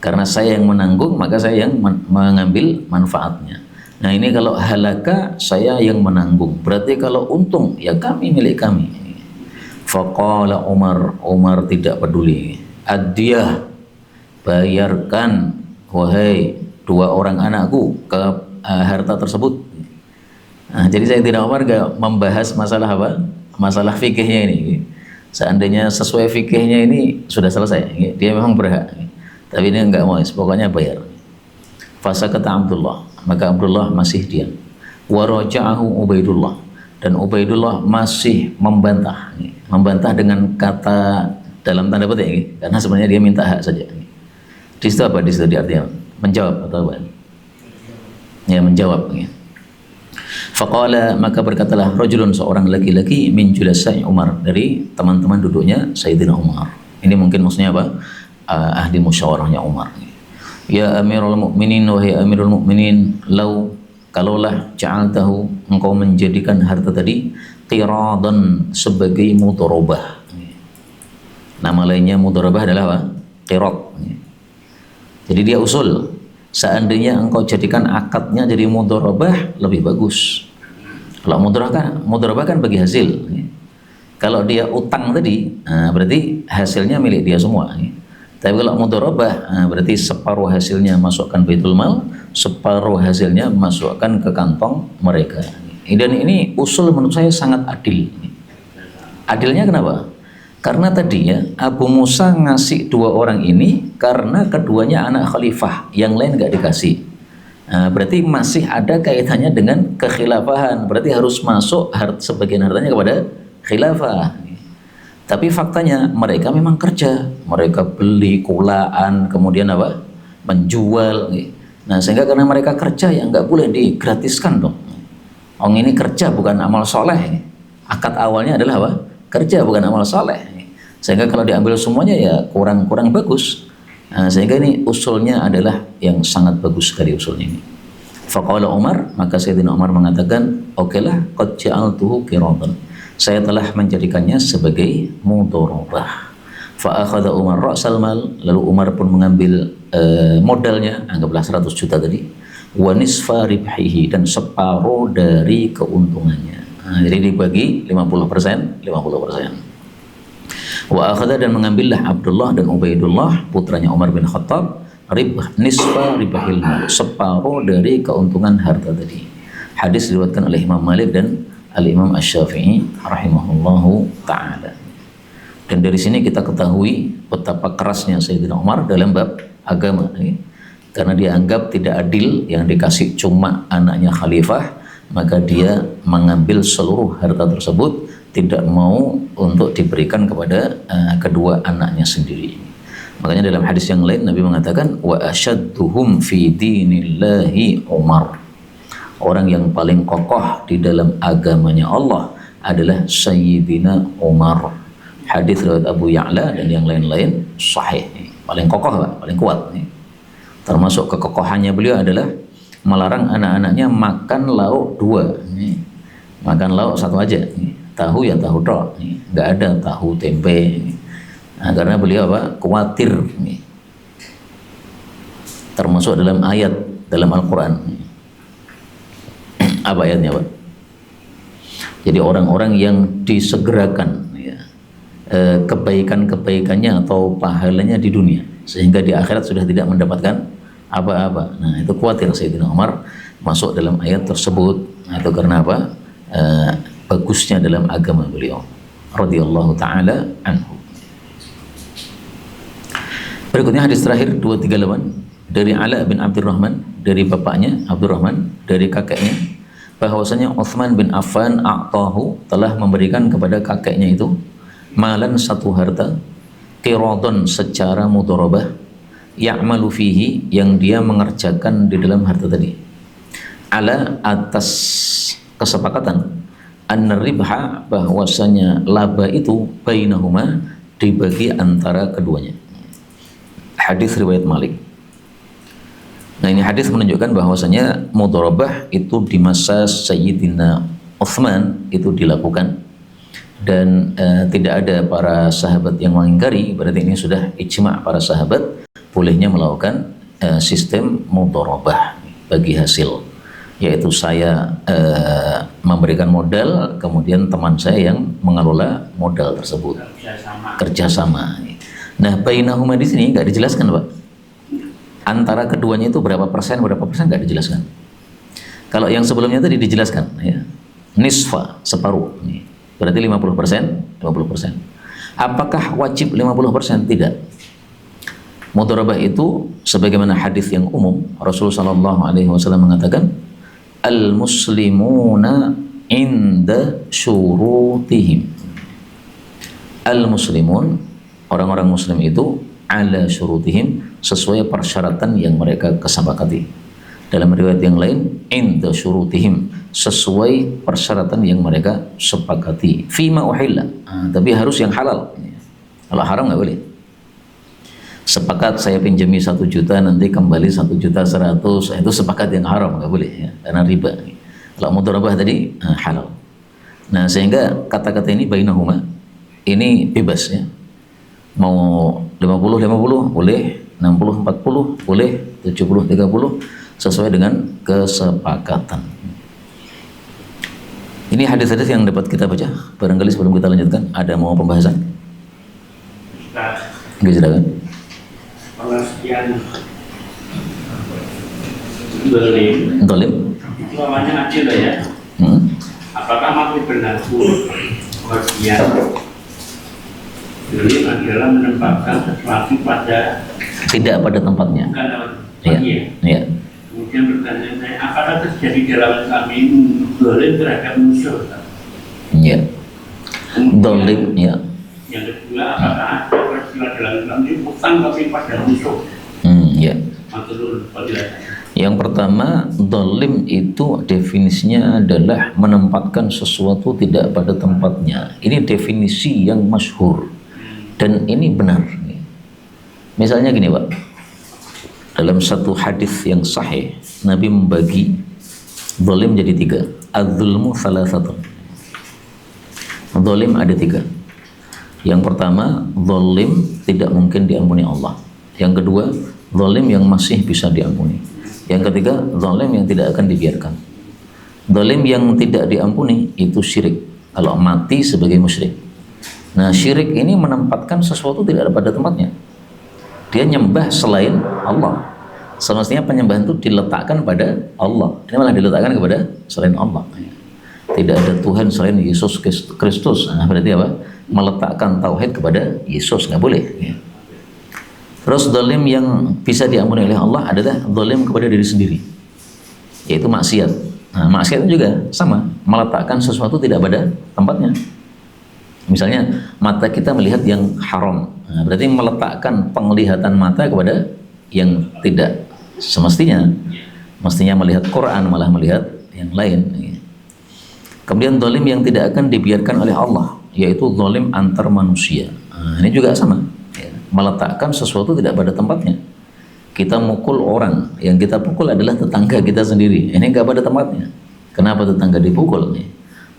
A: Karena saya yang menanggung, maka saya yang mengambil manfaatnya. Nah, ini kalau halaka, saya yang menanggung. Berarti kalau untung, ya kami, milik kami. Faqala Umar tidak peduli. Ad-diyah, bayarkan, wahai dua orang anakku, ke harta tersebut. Nah, jadi saya tidak Umar gak membahas masalah apa? Masalah fikihnya ini. Seandainya sesuai fikihnya ini sudah selesai. Dia memang berhak. Tapi ini enggak mau, pokoknya bayar. Fasa kata Abdullah, maka Abdullah masih diam. Waraja'ahu Ubaidullah, dan Ubaidullah masih membantah dengan kata dalam tanda petik, karena sebenarnya dia minta hak saja. Di situ apa? Di situ artinya menjawab atau apa? Ya, menjawab. Faqala, maka berkatalah rajulun, seorang laki-laki, min julasai Umar, dari teman-teman duduknya Sayyidina Umar. Ini mungkin maksudnya apa? Ahli musyawarahnya Umar. Ya Amirul Mukminin, wahai Amirul Mukminin, kalaulah ja'altahu, engkau menjadikan harta tadi qiradan, sebagai mudharabah. Nama lainnya mudharabah adalah apa? Qirad. Jadi dia usul, seandainya engkau jadikan akadnya jadi mudharabah, lebih bagus. Kalau mudharabah kan bagi hasil. Kalau dia utang tadi, berarti hasilnya milik dia semua. Tapi kalau mudharabah, berarti separuh hasilnya masukkan baitul mal, separuh hasilnya masukkan ke kantong mereka. Dan ini usul menurut saya sangat adil. Adilnya kenapa? Karena tadi ya, Abu Musa ngasih dua orang ini karena keduanya anak khalifah, yang lain nggak dikasih. Berarti masih ada kaitannya dengan kekhilafahan. Berarti harus masuk sebagian hartanya kepada khilafah. Tapi faktanya mereka memang kerja, mereka beli kulaan, kemudian apa? Menjual. Nah, sehingga karena mereka kerja, ya nggak boleh digratiskan dong. Orang ini kerja bukan amal soleh. Akad awalnya adalah apa? Kerja bukan amal soleh. Sehingga kalau diambil semuanya ya kurang bagus. Nah, sehingga ini usulnya adalah yang sangat bagus sekali usulnya ini. Faqala Umar, maka Sayyidina Umar mengatakan, okelah, qad ja'altuhu qiradan. Saya telah menjadikannya sebagai mudharabah. Fa akhadha Umar ra'sal mal, lalu Umar pun mengambil modalnya, anggaplah 100 juta tadi, wa nisfa ribhihi, dan separuh dari keuntungannya. Jadi dibagi 50%, 50%. Wa akhadha, dan mengambillah Abdullah dan Ubaidullah putranya Umar bin Khattab, nisfa ribhil mal, separuh dari keuntungan harta tadi. Hadis diriwayatkan oleh Imam Malik dan Al-Imam Asy-Syafi'i rahimahullahu ta'ala. Dan dari sini kita ketahui betapa kerasnya Sayyidina Umar dalam bab agama, karena dia anggap tidak adil yang dikasih cuma anaknya khalifah, maka dia mengambil seluruh harta tersebut, tidak mau untuk diberikan kepada kedua anaknya sendiri. Makanya dalam hadis yang lain Nabi mengatakan, wa asyadduhum fi dinillahi Umar. Orang yang paling kokoh di dalam agamanya Allah adalah Sayyidina Umar. hadis riwayat Abu Ya'la dan yang lain-lain sahih, paling kokoh Pak, paling kuat. Termasuk kekokohannya beliau adalah melarang anak-anaknya makan lauk dua, makan lauk satu aja, tahu ya tahu tok, nggak ada tahu tempe. Nah, karena beliau apa? Khawatir, termasuk dalam ayat dalam Al-Quran. Apa ayatnya Pak? Jadi orang-orang yang disegerakan kebaikan-kebaikannya atau pahalanya di dunia, sehingga di akhirat sudah tidak mendapatkan apa-apa. Nah, itu khawatir Sayyidina Umar masuk dalam ayat tersebut. Nah, itu karena apa? Bagusnya dalam agama beliau radhiyallahu taala anhu. Berikutnya hadis terakhir 238 dari Ala bin Abdurrahman, dari bapaknya Abdurrahman, dari kakeknya, bahwasanya Utsman bin Affan telah memberikan kepada kakeknya itu malan satu harta, qiradon secara mudharabah, ya'malu fihi yang dia mengerjakan di dalam harta tadi, ala atas kesepakatan an-ribha bahwasanya laba itu bainahuma dibagi antara keduanya. Hadis riwayat Malik. Nah, ini hadis menunjukkan bahwasanya mudharabah itu di masa Sayyidina Utsman itu dilakukan, dan tidak ada para sahabat yang mengingkari. Berarti ini sudah ijma' para sahabat bolehnya melakukan sistem mudharabah bagi hasil, yaitu saya memberikan modal, kemudian teman saya yang mengelola modal tersebut, kerjasama. Nah, bainahuma di sini nggak dijelaskan Pak, antara keduanya itu berapa persen nggak dijelaskan. Kalau yang sebelumnya tadi dijelaskan, ya, nisfa, separuh, berarti 50%. Apakah wajib 50%? Tidak. Mudharabah itu sebagaimana hadis yang umum, Rasulullah SAW mengatakan, al-muslimuna inda syurutihim. Al-muslimun, orang-orang muslim itu ala syurutihim, sesuai persyaratan yang mereka kesepakati. Dalam riwayat yang lain, inda syurutihim, sesuai persyaratan yang mereka sepakati. Fima uhilla, tapi harus yang halal. Kalau haram nggak boleh. Sepakat saya pinjami 1 juta, nanti kembali 1.100.000, itu sepakat yang haram, nggak boleh ya, karena riba. Kalau mudharabah tadi halal. Nah, sehingga kata-kata ini bainahuma ini bebas ya. Mau 50-50 boleh, 60-40 boleh, 70-30 sesuai dengan kesepakatan. Ini hadis-hadis yang dapat kita baca. Barangkali sebelum kita lanjutkan, ada mau pembahasan? Nggak, silakan.
B: Pengertian dolim itu awalnya adil ya. Apakah masih berlaku pengertian dolim adalah menempatkan sesuatu pada
A: tidak pada tempatnya? Iya.
B: Kemudian pertanyaan saya, apakah terjadi dalam kami dolim terhadap musuh? Iya.
A: Dolim, ya.
B: Yang kedua, apakah ada peristiwa dalam kami bukan tapi pada musuh?
A: Ya.
B: Matur penjelasannya.
A: Yang pertama, dolim itu definisinya adalah menempatkan sesuatu tidak pada tempatnya. Ini definisi yang masyhur dan ini benar. Misalnya gini Pak, dalam satu hadis yang sahih, Nabi membagi dolim jadi 3. Az-zulmu salasatun. Dolim ada 3. Yang pertama, dolim tidak mungkin diampuni Allah. Yang kedua, dolim yang masih bisa diampuni. Yang ketiga, dolim yang tidak akan dibiarkan. Dolim yang tidak diampuni itu syirik, kalau mati sebagai musyrik. Nah, syirik ini menempatkan sesuatu tidak ada pada tempatnya. Dia nyembah selain Allah. Semestinya penyembahan itu diletakkan pada Allah. Ini malah diletakkan kepada selain Allah. Tidak ada Tuhan selain Yesus Kristus. Nah, berarti apa? Meletakkan tauhid kepada Yesus, nggak boleh. Terus dolim yang bisa diampuni oleh Allah adalah dolim kepada diri sendiri, yaitu maksiat. Nah, maksiat itu juga sama, meletakkan sesuatu tidak pada tempatnya. Misalnya mata kita melihat yang haram, nah, berarti meletakkan penglihatan mata kepada yang tidak semestinya. Mestinya melihat Quran, malah melihat yang lain. Kemudian dolim yang tidak akan dibiarkan oleh Allah. yaitu zalim antar manusia. Nah, ini juga sama, ya. Meletakkan sesuatu tidak pada tempatnya. Kita mukul orang, yang kita pukul adalah tetangga kita sendiri. Ini nggak pada tempatnya. Kenapa tetangga dipukul?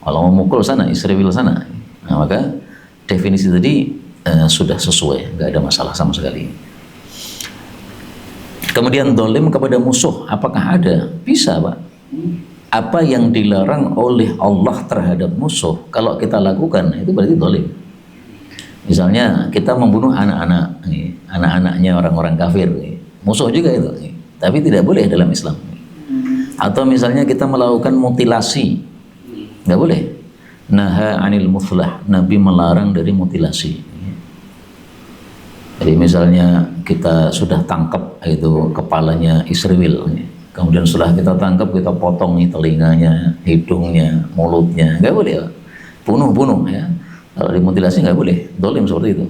A: Kalau mau mukul sana, Israel sana. Nah, maka definisi tadi sudah sesuai, nggak ada masalah sama sekali. Kemudian zalim kepada musuh, apakah ada? Bisa, Pak. Apa yang dilarang oleh Allah terhadap musuh, kalau kita lakukan, itu berarti zalim. Misalnya kita membunuh anak-anak, anak-anaknya orang-orang kafir, musuh juga itu, tapi tidak boleh dalam Islam. Atau misalnya kita melakukan mutilasi, nggak boleh. Naha anil muthlah, Nabi melarang dari mutilasi. Jadi misalnya kita sudah tangkap itu kepalanya Israel, kemudian setelah kita tangkap kita potong telinganya, hidungnya, mulutnya, nggak boleh, bunuh ya. Kalau dimutilasi nggak boleh, zalim seperti itu.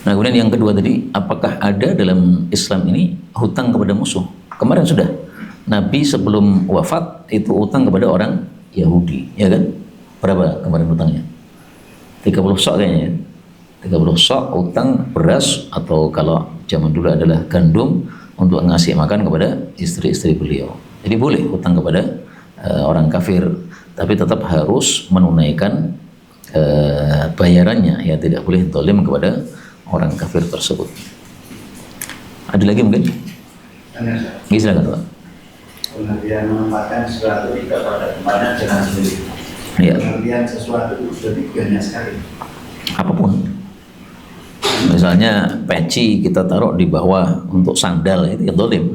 A: Nah, kemudian yang kedua tadi, apakah ada dalam Islam ini hutang kepada musuh? Kemarin sudah, Nabi sebelum wafat itu hutang kepada orang Yahudi, ya kan? Berapa kemarin hutangnya? 30 sok kayaknya, 30 sok hutang beras, atau kalau zaman dulu adalah gandum, untuk ngasih makan kepada istri-istri beliau. Jadi boleh hutang kepada orang kafir, tapi tetap harus menunaikan bayarannya, ya tidak boleh zalim kepada orang kafir tersebut. Ada lagi mungkin? Ini silakan Pak.
C: Pengertian menempatkan sesuatu tidak pada tempatnya jangan sendiri.
A: Ya.
C: Pengertian sesuatu itu sudah banyak sekali.
A: Apapun. Misalnya peci kita taruh di bawah untuk sandal, itu ya zalim.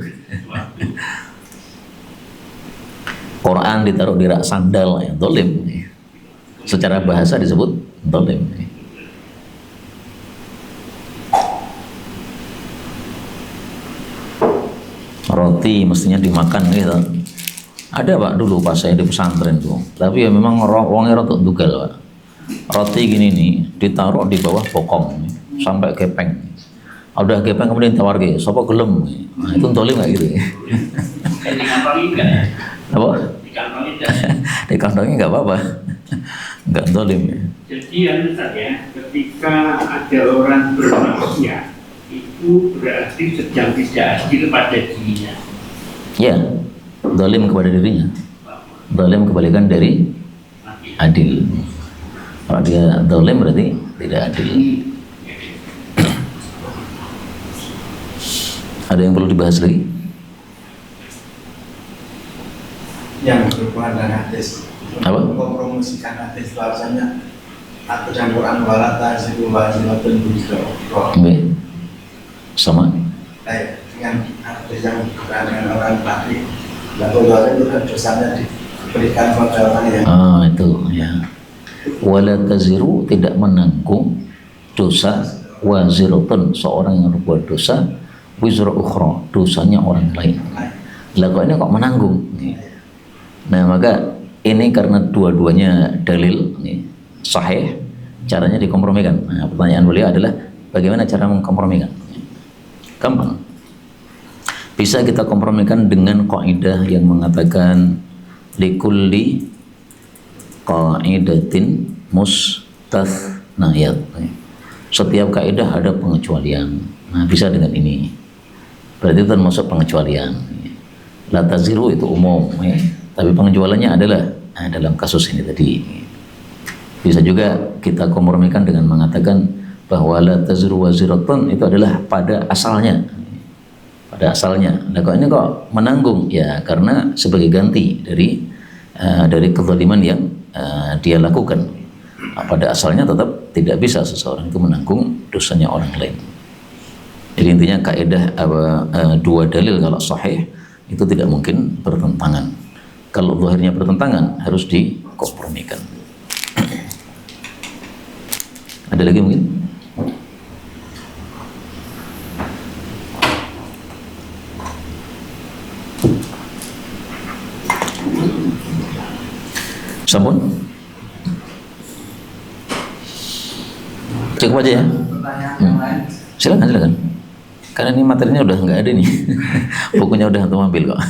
A: Quran ditaruh di rak sandal, ya zalim. Secara bahasa disebut zalim. Roti mestinya dimakan gitu. Ada Pak dulu pas saya di pesantren tuh, tapi ya memang wongnya rotok dugal Pak. Roti gini nih ditaruh di bawah bokong sampai gepeng. Udah gepeng kemudian tawar ke, sopo gelem. Nah, itu zalim nggak gitu?
B: Di kantongnya enggak ya?
A: Apa?
B: Di kantongnya enggak.
A: Di kantongnya nggak apa-apa, nggak zalim ya.
B: Jadi yang ya, ketika ada orang bermaksiat, itu berarti sedang tidak adil pada dirinya.
A: Ya, zalim kepada dirinya. Zalim kebalikan dari adil. Kalau dia zalim berarti tidak adil. Ada yang perlu dibahas lagi?
C: Yang berhubungan dengan hadis.
A: Apa?
C: Mempromosikan hadis bahasanya aku dan Quran walata sibuwa silatun busro.
A: Oke. Sama?
C: Dengan hadis yang berhubungan dengan orang tadi, lalu itu kan dosanya diberikan pada orang yang
A: Itu ya. Wala taziru, tidak menanggung dosa waziratun, seorang yang berbuat dosa, wizra ukhra, dosanya orang lain. Lah kok ini kok menanggung? Nah, maka ini karena dua-duanya dalil sahih, caranya dikompromikan. Nah, pertanyaan beliau adalah bagaimana cara mengkompromikan? Gampang. Bisa kita kompromikan dengan kaidah yang mengatakan likulli qaidatin mustathnayat. Setiap kaidah ada pengecualian. Nah, bisa dengan ini. Berarti itu termasuk pengecualian. La taziru itu umum, tapi pengecualiannya adalah dalam kasus ini tadi. Bisa juga kita kompromikan dengan mengatakan bahwa la taziru waziratun itu adalah pada asalnya. Pada asalnya. Nah, kok ini kok menanggung? Ya, karena sebagai ganti dari kezaliman yang dia lakukan. Nah, pada asalnya tetap tidak bisa seseorang itu menanggung dosanya orang lain. Jadi intinya kaidah dua dalil kalau sahih itu tidak mungkin bertentangan. Kalau zahirnya bertentangan harus dikompromikan. Ada lagi mungkin? Sampun? Cukup aja ya. Silakan. Karena ini materinya udah nggak ada nih. Bukunya udah antum ambil kok.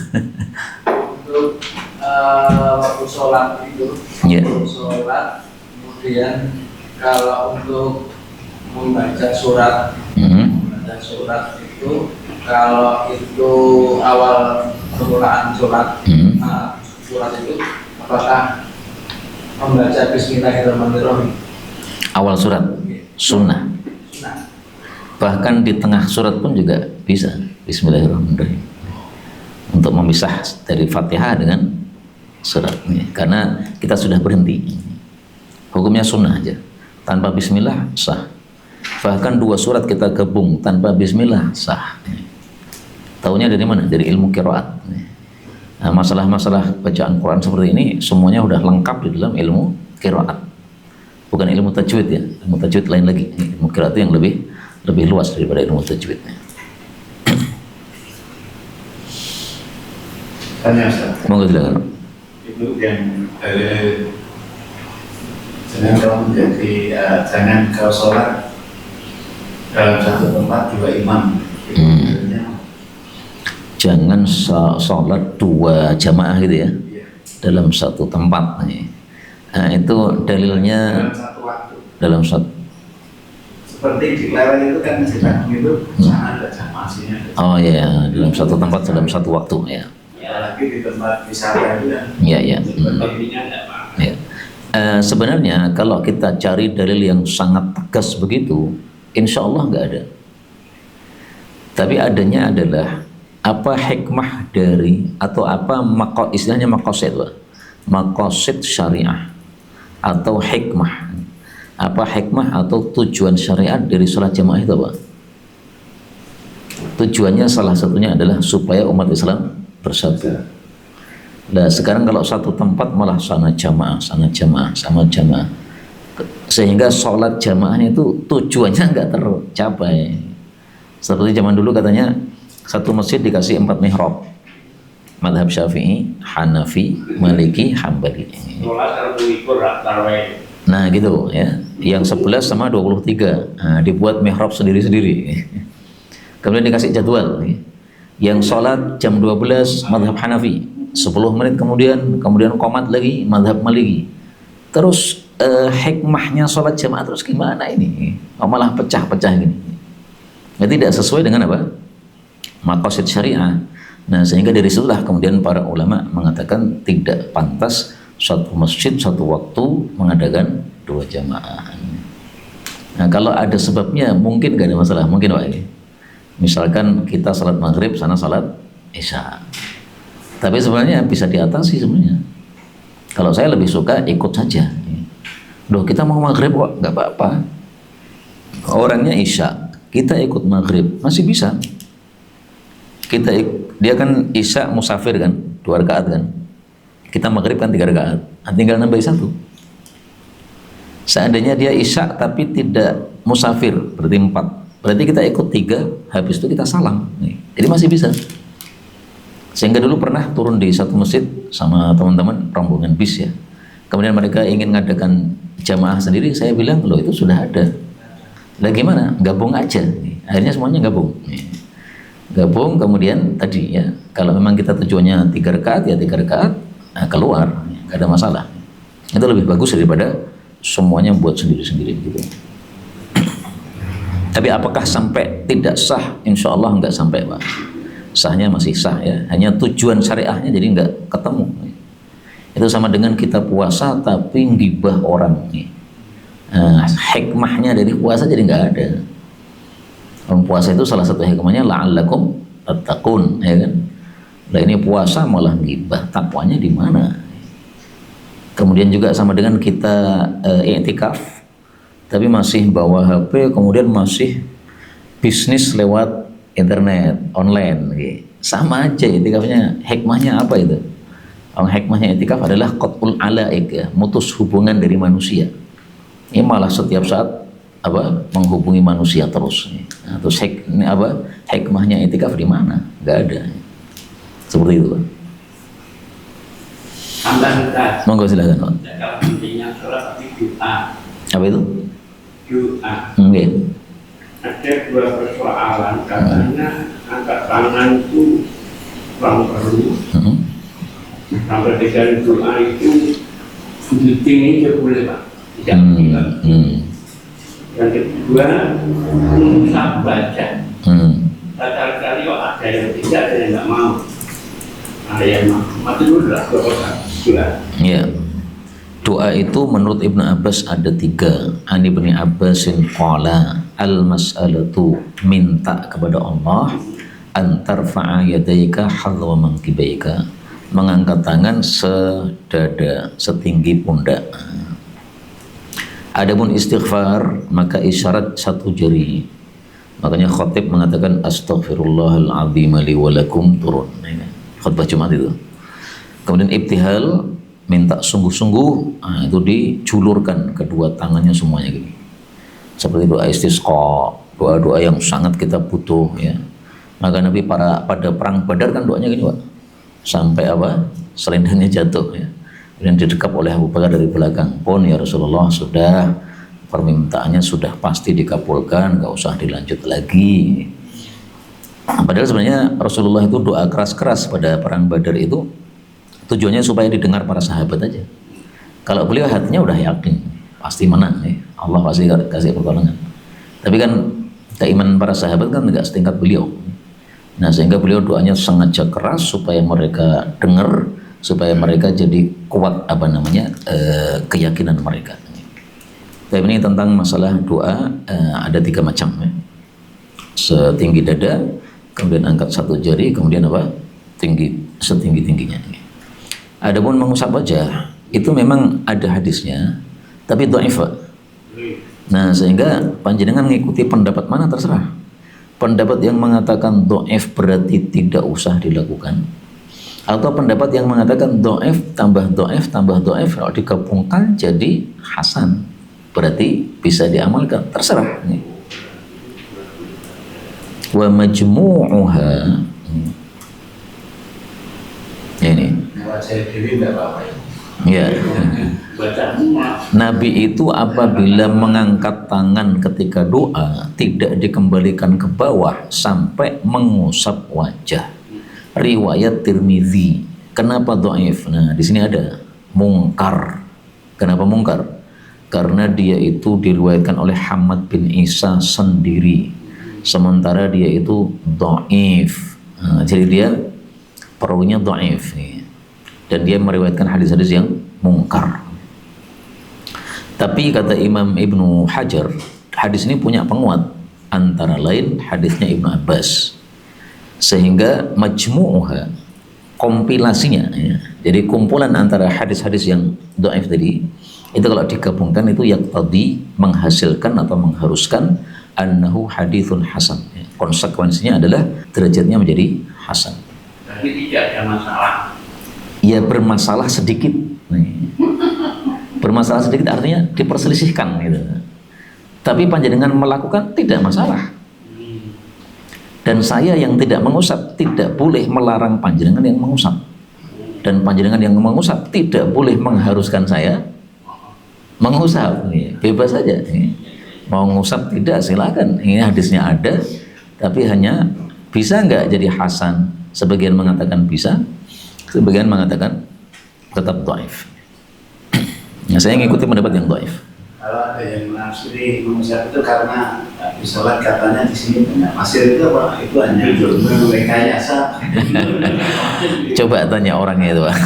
D: Untuk waktu sholat itu,
A: Yeah.
D: waktu sholat
C: Kemudian kalau untuk membaca surat itu kalau itu awal permulaan surat itu apakah membaca Bismillahirrahmanirrahim
A: Awal surat sunnah. Bahkan di tengah surat pun juga bisa Bismillahirrahmanirrahim untuk memisah dari Fatihah dengan surat ini, karena kita sudah berhenti. Hukumnya sunnah aja, tanpa Bismillah sah. Bahkan 2 surat kita gabung tanpa Bismillah sah. Taunya dari mana? Dari ilmu qiraat. Nah, masalah-masalah bacaan Quran seperti ini semuanya udah lengkap di dalam ilmu qiraat. Bukan ilmu tajwid ya, ilmu tajwid lain lagi. Ilmu qiraat yang lebih luas daripada ilmu tajwidnya.
B: Tanya Ustaz.
A: Monggo silakan.
B: Itu yang jangan kalau menjadi jangan kalau sholat dalam satu tempat 2 imam.
A: Jangan sholat 2 jamaah gitu ya, dalam satu tempat. Nah, itu dalilnya
B: Dalam satu waktu.
A: dalam satu.
B: Seperti di Klewer itu kan masjid Agung itu sana ada jamaah sini ada.
A: Oh ya, dalam satu tempat dalam satu waktu ya.
B: Apalagi di tempat wisata itu kan.
A: Ya.
B: Sepertinya enggak Pak.
A: Ya. Sebenarnya kalau kita cari dalil yang sangat tegas begitu, insya Allah nggak ada. Tapi adanya adalah apa hikmah dari atau apa istilahnya maqasid, maqasid syariah atau hikmah. Apa hikmah atau tujuan syariat dari sholat jamaah itu apa? Tujuannya salah satunya adalah supaya umat Islam bersatu. Nah sekarang kalau satu tempat malah sana jamaah, sama jamaah, sehingga sholat jamaahnya itu tujuannya nggak tercapai. Seperti zaman dulu katanya satu masjid dikasih 4 mihrab, madhab Syafi'i, Hanafi, Maliki, Hambali.
B: Sholat terukur tarawih.
A: Nah gitu ya, yang 11 sama 23, nah, dibuat mihrab sendiri-sendiri. Kemudian dikasih jadwal, yang sholat jam 12 madhab Hanafi, 10 menit kemudian qomat lagi madhab Maliki. Terus hikmahnya sholat jamaah terus gimana ini? Oh, malah pecah-pecah gini. Ya, tidak sesuai dengan apa? Maqasid syariah. Nah sehingga dari situlah kemudian para ulama mengatakan tidak pantas satu masjid satu waktu mengadakan 2 jamaah. Nah kalau ada sebabnya mungkin gak ada masalah, mungkin Pak. Misalkan kita salat maghrib, sana salat isya. Tapi sebenarnya bisa diatasi sebenarnya. Kalau saya lebih suka ikut saja. Loh kita mau maghrib kok, nggak apa-apa. Orangnya isya, kita ikut maghrib masih bisa. Dia kan isya musafir kan, 2 rakaat kan. Kita maghrib kan 3 rakaat, tinggal nambah 1. Seandainya dia isya tapi tidak musafir, berarti 4. Berarti kita ikut 3, habis itu kita salam. Jadi masih bisa. Sehingga dulu pernah turun di satu masjid sama teman-teman rombongan bis ya. Kemudian mereka ingin ngadakan jamaah sendiri, saya bilang loh itu sudah ada. Lah gimana? Gabung aja. Akhirnya semuanya gabung. Gabung kemudian tadi ya, kalau memang kita tujuannya 3 rakaat ya 3 rakaat, nah keluar, nggak ada masalah. Itu lebih bagus daripada semuanya buat sendiri-sendiri gitu. Tapi apakah sampai tidak sah? Insya Allah nggak sampai Pak. Sahnya masih sah ya, hanya tujuan syariahnya jadi nggak ketemu. Itu sama dengan kita puasa tapi ngibah orang nih. Hikmahnya dari puasa jadi nggak ada. Puasa itu salah satu hikmahnya la'allakum tattaqun, ya kan? Nah ini puasa malah ngibah, takwanya di mana? Kemudian juga sama dengan kita i'tikaf tapi masih bawa HP, kemudian masih bisnis lewat internet, online, gitu. Sama aja i'tikafnya. Hikmahnya apa itu? Hikmahnya i'tikaf adalah qat'ul alaik, ya, mutus hubungan dari manusia. Ini malah setiap saat menghubungi manusia terus. Nah, terus hikmahnya i'tikaf di mana? Nggak ada. Seperti itu, Pak.
B: Tambah Ustaz.
A: Monggo silakan, Pak.
B: Kalau intinya sholat tapi doa.
A: Apa itu?
B: Doa.
A: Oke.
B: Ada 2 persoalan katanya angkat tangan itu kurang perlu. Sampai dengan doa itu tinggi boleh Pak. tidak bilang. Yang kedua, mengusap baca. Kali kok ada yang tidak, ada yang nggak mau. Ada yang mau. Mati dulu lah,
A: Ya. Doa itu menurut Ibnu Abbas ada 3. Ani bin Abbasin qala al-mas'alatu, minta kepada Allah, antarfa'a yadaika hadwa mankibaika, mengangkat tangan sedada, setinggi pundak. Adapun istighfar maka isyarat 1 jari. Makanya khatib mengatakan astaghfirullahal azim li wa lakum turun. Khutbah Jumat itu. Kemudian ibtihal, minta sungguh-sungguh, itu dijulurkan kedua tangannya semuanya gini. Seperti doa istisqa, doa-doa yang sangat kita butuh ya. Maka Nabi pada perang Badar kan doanya gini, Pak. Sampai selendangnya jatuh ya. Dan didekap oleh Abu Bakar dari belakang. Pun ya Rasulullah, sudah permintaannya sudah pasti dikabulkan, nggak usah dilanjut lagi. Padahal sebenarnya Rasulullah itu doa keras-keras pada perang Badar itu tujuannya supaya didengar para sahabat aja. Kalau beliau hatinya udah yakin pasti menang ya. Allah pasti kasih pertolongan. Tapi kan keimanan para sahabat kan nggak setingkat beliau. Nah sehingga beliau doanya sengaja keras supaya mereka dengar, supaya mereka jadi kuat keyakinan mereka. Tapi ini tentang masalah doa ada 3 macam ya. Setinggi dada, kemudian angkat 1 jari, kemudian setinggi-tingginya. Adapun mengusap wajah itu memang ada hadisnya, tapi dhaif. Nah, sehingga panjenengan mengikuti pendapat mana terserah. Pendapat yang mengatakan dhaif berarti tidak usah dilakukan, atau pendapat yang mengatakan dhaif tambah dhaif tambah dhaif kalau digabungkan jadi hasan, berarti bisa diamalkan, terserah. Wa majmu'uha, ini ya. Nabi itu apabila mengangkat tangan ketika doa tidak dikembalikan ke bawah sampai mengusap wajah. Riwayat Tirmidzi. Kenapa dhaif? Nah, di sini ada mungkar. Kenapa mungkar? Karena dia itu diriwayatkan oleh Hamad bin Isa sendiri, sementara dia itu dhaif. Nah, jadi dia perawinya dhaif nih. Dan dia meriwayatkan hadis-hadis yang mungkar. Tapi kata Imam Ibnu Hajar, hadis ini punya penguat, antara lain hadisnya Ibnu Abbas. Sehingga majmu'uha, kompilasinya ya. Jadi kumpulan antara hadis-hadis yang dhaif tadi itu kalau digabungkan itu yaqtadi, menghasilkan atau mengharuskan annahu hadithun hasan. Konsekuensinya adalah derajatnya menjadi hasan.
B: Jadi tidak ada masalah.
A: Ya bermasalah sedikit. Bermasalah sedikit artinya diperselisihkan gitu. Tapi panjenengan melakukan tidak masalah. Dan saya yang tidak mengusap tidak boleh melarang panjenengan yang mengusap. Dan panjenengan yang mengusap tidak boleh mengharuskan saya mengusap. Bebas saja. Mau ngusap tidak silakan. Ini hadisnya ada, tapi hanya bisa nggak jadi hasan. Sebagian mengatakan bisa, sebagian mengatakan tetap dhaif. Nah, saya ngikuti pendapat yang dhaif.
C: Kalau ada yang menafsiri mengusap itu karena di sholat katanya di sini banyak pasir, itu apa? Itu hanya rekayasa.
A: Coba tanya orangnya itu, Pak.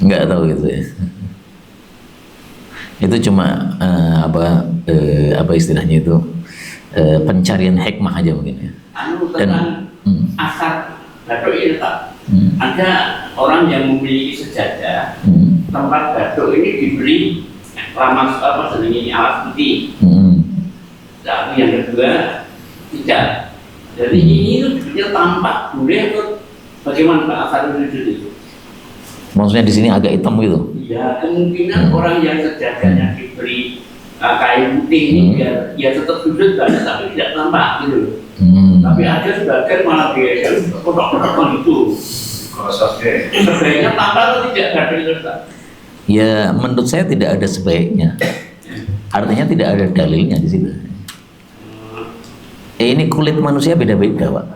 A: Nggak tahu gitu ya. Itu cuma apa istilahnya itu pencarian hikmah aja mungkin ya.
B: Dan asar batuk ini tak. Ada orang yang memiliki sejadah, tempat batuk ini diberi ramas alas putih. Tapi yang kedua tidak. Jadi ini itu sebenarnya tampak boleh atau bagaimana Pak asar itu?
A: Maksudnya di sini agak hitam gitu?
B: Ya kemungkinan orang yang sejadahnya diberi kain putih ini biar ya tetap sudut banyak tapi tidak tampak gitu. Tapi ada sebagian malah biasa kotak-kotak itu. Sebaiknya tampak atau tidak ada itu?
A: Ya menurut saya tidak ada sebaiknya. Artinya tidak ada dalilnya di situ. Ini kulit manusia beda-beda, Pak.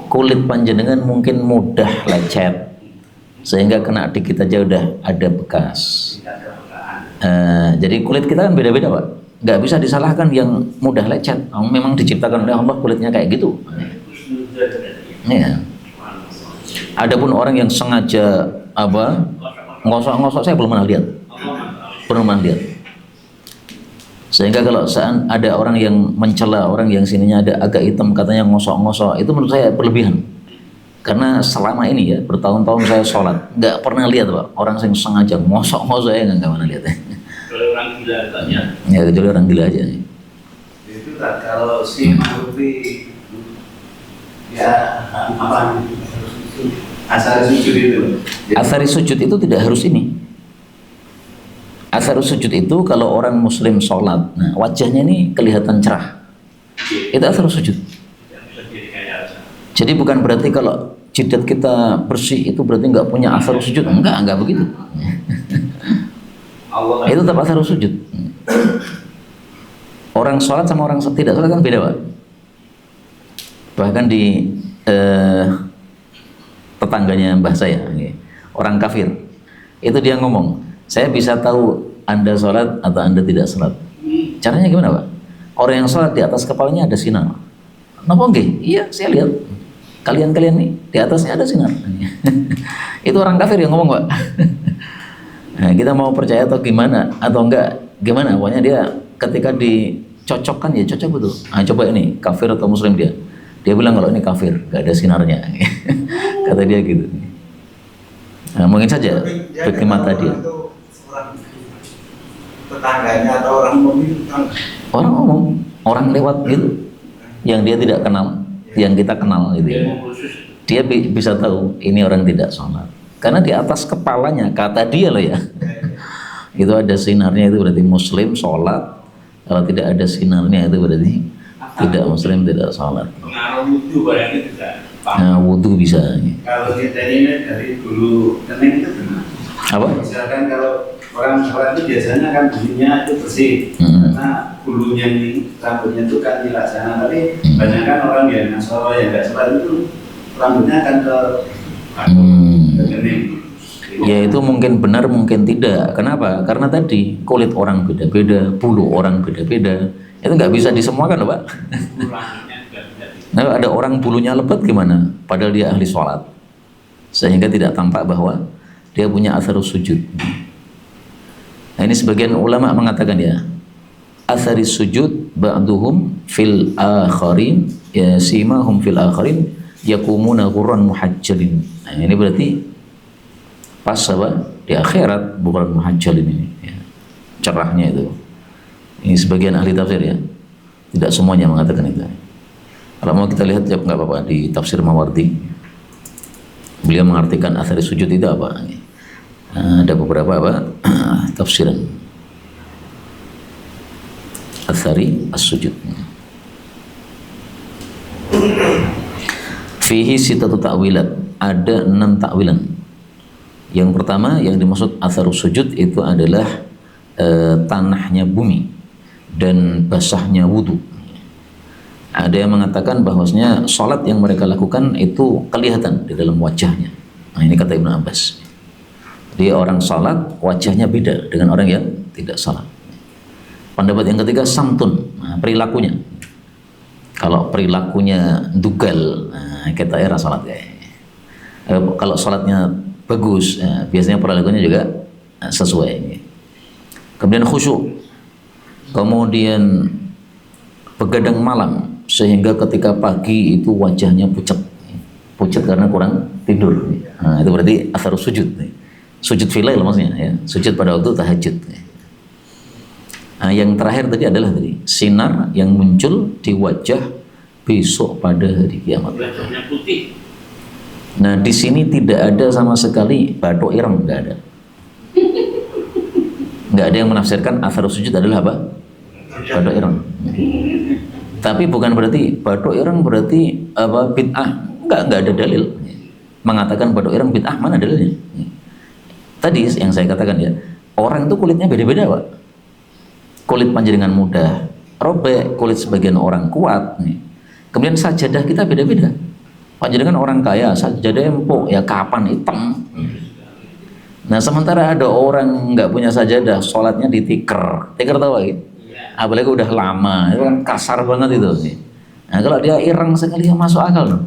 A: Kulit panjenengan mungkin mudah lecet, sehingga kena dikit aja udah ada bekas. Jadi kulit kita kan beda-beda Pak, nggak bisa disalahkan yang mudah lecet. Memang diciptakan oleh Allah kulitnya kayak gitu. Ya. Adapun orang yang sengaja ngosok-ngosok, saya belum pernah lihat. Sehingga kalau ada orang yang mencela orang yang sininya ada agak hitam katanya ngosok-ngosok, itu menurut saya berlebihan. Karena selama ini ya bertahun-tahun saya sholat nggak pernah lihat Pak orang yang sengaja ngosok-ngosok, ya nggak pernah lihat ya.
B: Kalau orang gila katanya.
A: Ya kecuali orang gila aja.
C: Itu tak kalau si Mahrufi ya apa asal sujud itu.
A: Athari sujud itu tidak harus ini. Athari sujud itu kalau orang muslim sholat, nah wajahnya ini kelihatan cerah, itu athari sujud. Jadi bukan berarti kalau jidat kita bersih itu berarti nggak punya athari sujud, enggak begitu. Itu tetap athari sujud. Orang sholat sama orang tidak sholat kan beda Pak. Bahkan di tetangganya mbah saya, orang kafir, itu dia ngomong, saya bisa tahu Anda sholat atau Anda tidak sholat. Caranya gimana Pak? Orang yang sholat di atas kepalanya ada sinar. Napa nggih? Iya, saya lihat. Kalian nih di atasnya ada sinar. Itu orang kafir yang ngomong Pak. Nah, kita mau percaya atau gimana atau enggak gimana? Pokoknya dia ketika dicocokkan ya cocok betul. Nah, coba ini kafir atau muslim dia bilang kalau ini kafir, gak ada sinarnya. Kata dia gitu. Nah, mungkin saja bagi mata dia.
C: Tetangganya atau orang umum,
A: orang lewat gitu, yang dia tidak kenal, yang kita kenal gitu. Dia bisa tahu ini orang tidak sholat. Karena di atas kepalanya, kata dia loh ya, itu ada sinarnya, itu berarti muslim sholat. Kalau tidak ada sinarnya itu berarti tidak muslim, tidak sholat.
B: Pengaruh wudhu barangnya juga.
A: Nah, wudhu bisa.
C: Kalau kita ini dari dulu kening itu benar.
A: Apa?
C: Misalkan kalau orang itu biasanya kan bulunya itu bersih, karena bulunya ini rambutnya itu kan dilaksana. Tapi banyak kan orang yang Nasoro yang nggak sholat itu rambutnya akan ke kening.
A: Ya itu mungkin benar mungkin tidak. Kenapa? Karena tadi kulit orang beda-beda, bulu orang beda-beda. Itu nggak bisa disemuakan loh Pak. Nah, ada orang bulunya lebat gimana? Padahal dia ahli sholat, sehingga tidak tampak bahwa dia punya atharus sujud. Nah ini sebagian ulama mengatakan ya, atharis sujud ba'duhum fil akharin ya simahum fil akharin yakumuna ghurran muhajjalin. Nah ini berarti pas apa? Di akhirat bukan muhajjalin ini ya. Cerahnya itu. Ini sebagian ahli tafsir ya, tidak semuanya mengatakan itu. Kalau mau kita lihat nggak apa-apa di tafsir Mawardi, beliau mengartikan athari sujud itu apa. Ada beberapa apa tafsiran athari as-sujud. Fihi sitatu ta'wilat, ada 6 ta'wilan. Yang pertama yang dimaksud atharus sujud itu adalah tanahnya bumi dan basahnya wudhu. Ada yang mengatakan bahwasanya sholat yang mereka lakukan itu kelihatan di dalam wajahnya. Nah ini kata Ibnu Abbas. Jadi orang sholat wajahnya beda dengan orang yang tidak sholat. Pendapat yang ketiga samtun, nah, perilakunya. Kalau perilakunya dugal, nah, kita era sholat ya. Kalau sholatnya bagus, ya, biasanya perilakunya juga sesuai. Kemudian khusyuk, kemudian begadang malam sehingga ketika pagi itu wajahnya pucat karena kurang tidur. Nah, itu berarti atharus sujud. Sujud filail maksudnya ya, sujud pada waktu tahajud. Nah, yang terakhir tadi adalah sinar yang muncul di wajah besok pada hari kiamat.
B: Wajahnya putih.
A: Nah, di sini tidak ada sama sekali bathuk ireng, nggak ada. Nggak ada yang menafsirkan atharus sujud adalah apa? Bathuk ireng. Tapi bukan berarti bathuk ireng berarti apa bid'ah. Enggak ada dalil mengatakan bathuk ireng bid'ah. Mana dalilnya? Tadi yang saya katakan ya, orang itu kulitnya beda-beda Pak. Kulit panjenengan mudah robek, kulit sebagian orang kuat nih. Kemudian sajadah kita beda-beda. Panjenengan orang kaya, sajadah empuk ya kapan hitam. Nah sementara ada orang nggak punya sajadah, sholatnya di tikar tahu lagi? Apalagi udah lama, itu kan kasar banget itu. Nah kalau dia ireng sekali ya masuk akal loh.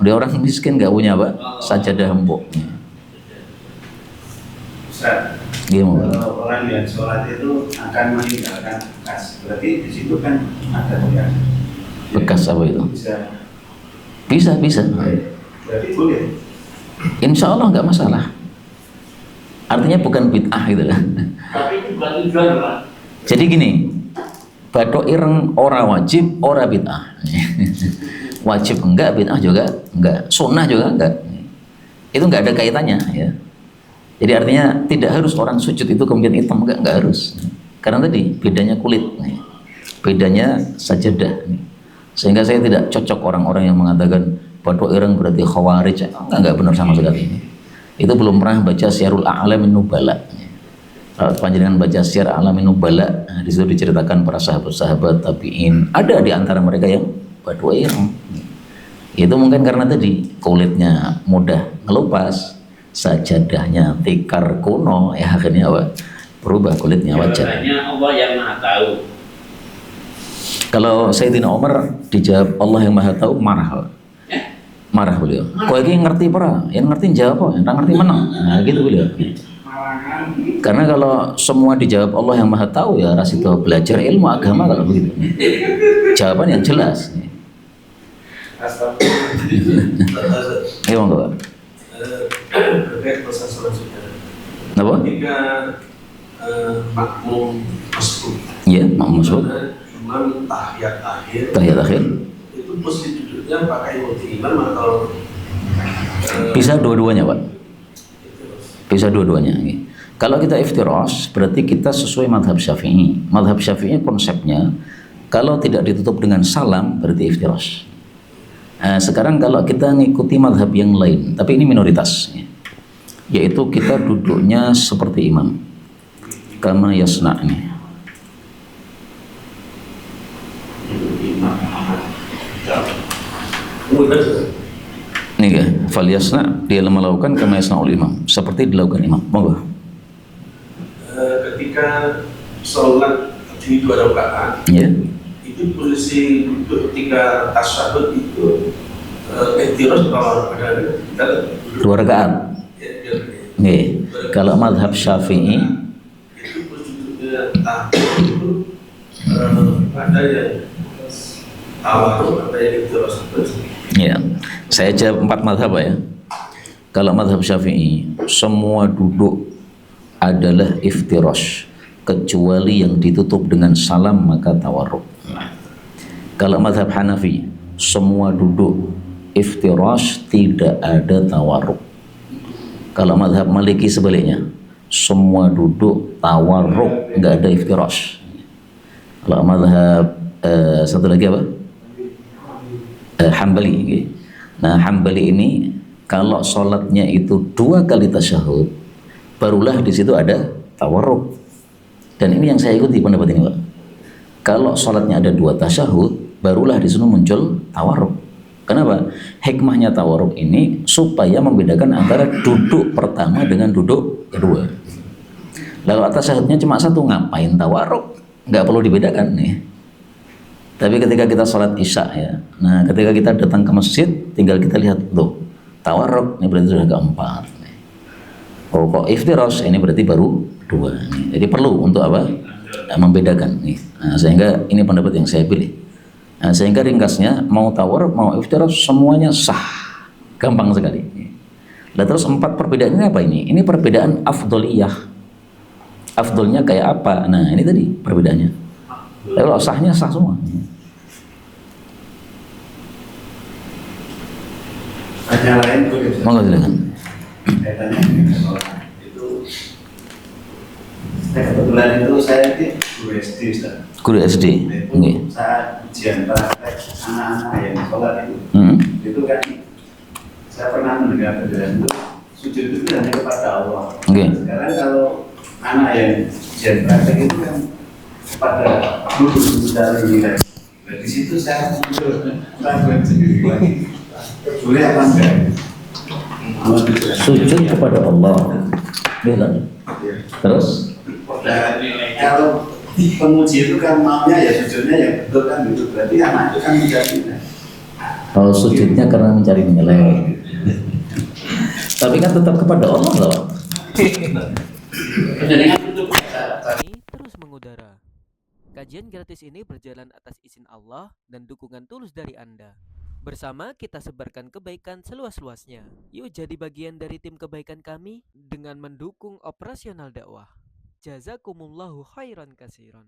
A: Dia orang miskin nggak punya apa? Sajadah empuk.
C: Ustaz, kalau orang yang sholat itu akan meninggalkan bekas, berarti di situ kan ada bekas.
A: Bekas apa itu? Bisa.
C: Berarti boleh.
A: Insya Allah nggak masalah. Artinya bukan bid'ah gitu lah.
B: Tapi itu bukan tujuan, Pak.
A: Jadi gini, bathuk ireng ora wajib, ora bid'ah. Wajib enggak, bid'ah juga enggak, sunnah juga enggak. Itu enggak ada kaitannya ya. Jadi artinya tidak harus orang sujud itu kemudian hitam, enggak harus. Karena tadi bedanya kulit, bedanya sajadah. Sehingga saya tidak cocok orang-orang yang mengatakan bathuk ireng berarti khawarij. Enggak benar sama sekali. Itu belum pernah baca Syiarul A'lamin Nubala. Panjenengan baca Syiar A'lamin Nubala, di situ diceritakan para sahabat-sahabat tabi'in. Ada di antara mereka yang bathuk ireng. Itu mungkin karena tadi kulitnya mudah ngelupas, sajadahnya tikar kuno, ya akhirnya apa? Berubah kulitnya wajah.
B: Hanya Allah yang Maha Tahu.
A: Kalau Sayyidina Umar dijawab Allah yang Maha Tahu, marah. Marah beliau. Kau ini ngerti para, yang ngerti jawab, yang ngerti menang. Nah gitu beliau. Karena kalau semua dijawab Allah yang Maha Tahu, ya ras itu belajar ilmu agama kalau begitu. Jawaban yang jelas. Iya monggo.
D: Terkait masa selanjutnya.
A: Apa?
D: Ketika makmum masuk.
A: Iya, makmum masuk.
D: Imam tahiyat akhir.
A: Tahiyat akhir.
D: Itu posisi duduknya pakai multi imam atau
A: bisa dua-duanya, Pak. Bisa dua-duanya. Kalau kita iftirash, berarti kita sesuai madhab Syafi'i. Madhab Syafi'i konsepnya, kalau tidak ditutup dengan salam, berarti iftirash. Sekarang kalau kita ngikuti madhab yang lain, tapi ini minoritas, yaitu kita duduknya seperti imam, kama yasna ini. Nih ya, fal yasna, dia melakukan kama yasna ul imam, seperti dilakukan imam. Monggo.
D: Ketika sholat di 2 rakaat,
A: ya.
D: Itu posisi duduk ketika tasyahud itu ikhtiras kalau ada
A: 2 rakaat. Nih, kalau madhab Syafi'i
D: itu posisinya itu ada yang awal, ada yang ikhtiras.
A: Ya, saya jawab 4 madhab ya. Kalau madhab Syafi'i, semua duduk adalah iftirash, kecuali yang ditutup dengan salam maka tawarruk. Kalau madhab Hanafi, semua duduk iftirash, tidak ada tawarruk. Kalau madhab Maliki sebaliknya, semua duduk tawarruk, nggak ada iftirash. Kalau madhab satu lagi apa? Hambali. Nah Hambali ini kalau sholatnya itu 2 kali tasyahud, barulah di situ ada tawarruk. Dan ini yang saya ikuti pendapat ini, Pak. Kalau sholatnya ada 2 tasyahud, barulah di situ muncul tawarruk. Kenapa? Hikmahnya tawarruk ini supaya membedakan antara duduk pertama dengan duduk kedua. Lalu tasyahudnya cuma 1, ngapain tawarruk? Nggak perlu dibedakan nih. Tapi ketika kita sholat isya ya, nah ketika kita datang ke masjid, tinggal kita lihat tuh tawarruk, ini berarti sudah keempat. Oh kok iftirash, ini berarti baru 2. Jadi perlu untuk apa? Membedakan nih. Nah, sehingga ini pendapat yang saya pilih. Nah, sehingga ringkasnya mau tawarruk mau iftirash semuanya sah, gampang sekali. Nah terus 4 perbedaan ini apa ini? Ini perbedaan afdoliyah. Afdolnya kayak apa? Nah ini tadi perbedaannya. Kalau sahnya sah semua.
C: Tanya lain boleh.
A: Monggo silakan.
C: Saya tanya dengan sholat itu. Kebetulan itu saya di guru SD, Ustaz.
A: Guru SD.
C: Itu saat ujian praktek anak-anak yang sholat itu kan saya pernah mendengar penjelasan itu sujud itu hanya kepada Allah. Sekarang kalau anak yang ujian praktek itu kan pada guru secara nilai. Di situ saya muncul raguan sendiri lagi. Boleh apa enggak?
A: Sujud kepada Allah Bilang. Terus?
C: Dan kalau penguji itu kan maunya ya sujudnya yang betul kan gitu, berarti anak itu kan menjadi
A: Kalau sujudnya karena mencari nilai. Tapi kan tetap kepada Allah loh.
B: Kejaringan untuk
E: Ini terus mengudara. Kajian gratis ini berjalan atas izin Allah dan dukungan tulus dari Anda. Bersama kita sebarkan kebaikan seluas-luasnya. Yuk jadi bagian dari tim kebaikan kami dengan mendukung operasional dakwah. Jazakumullahu khairan katsiran.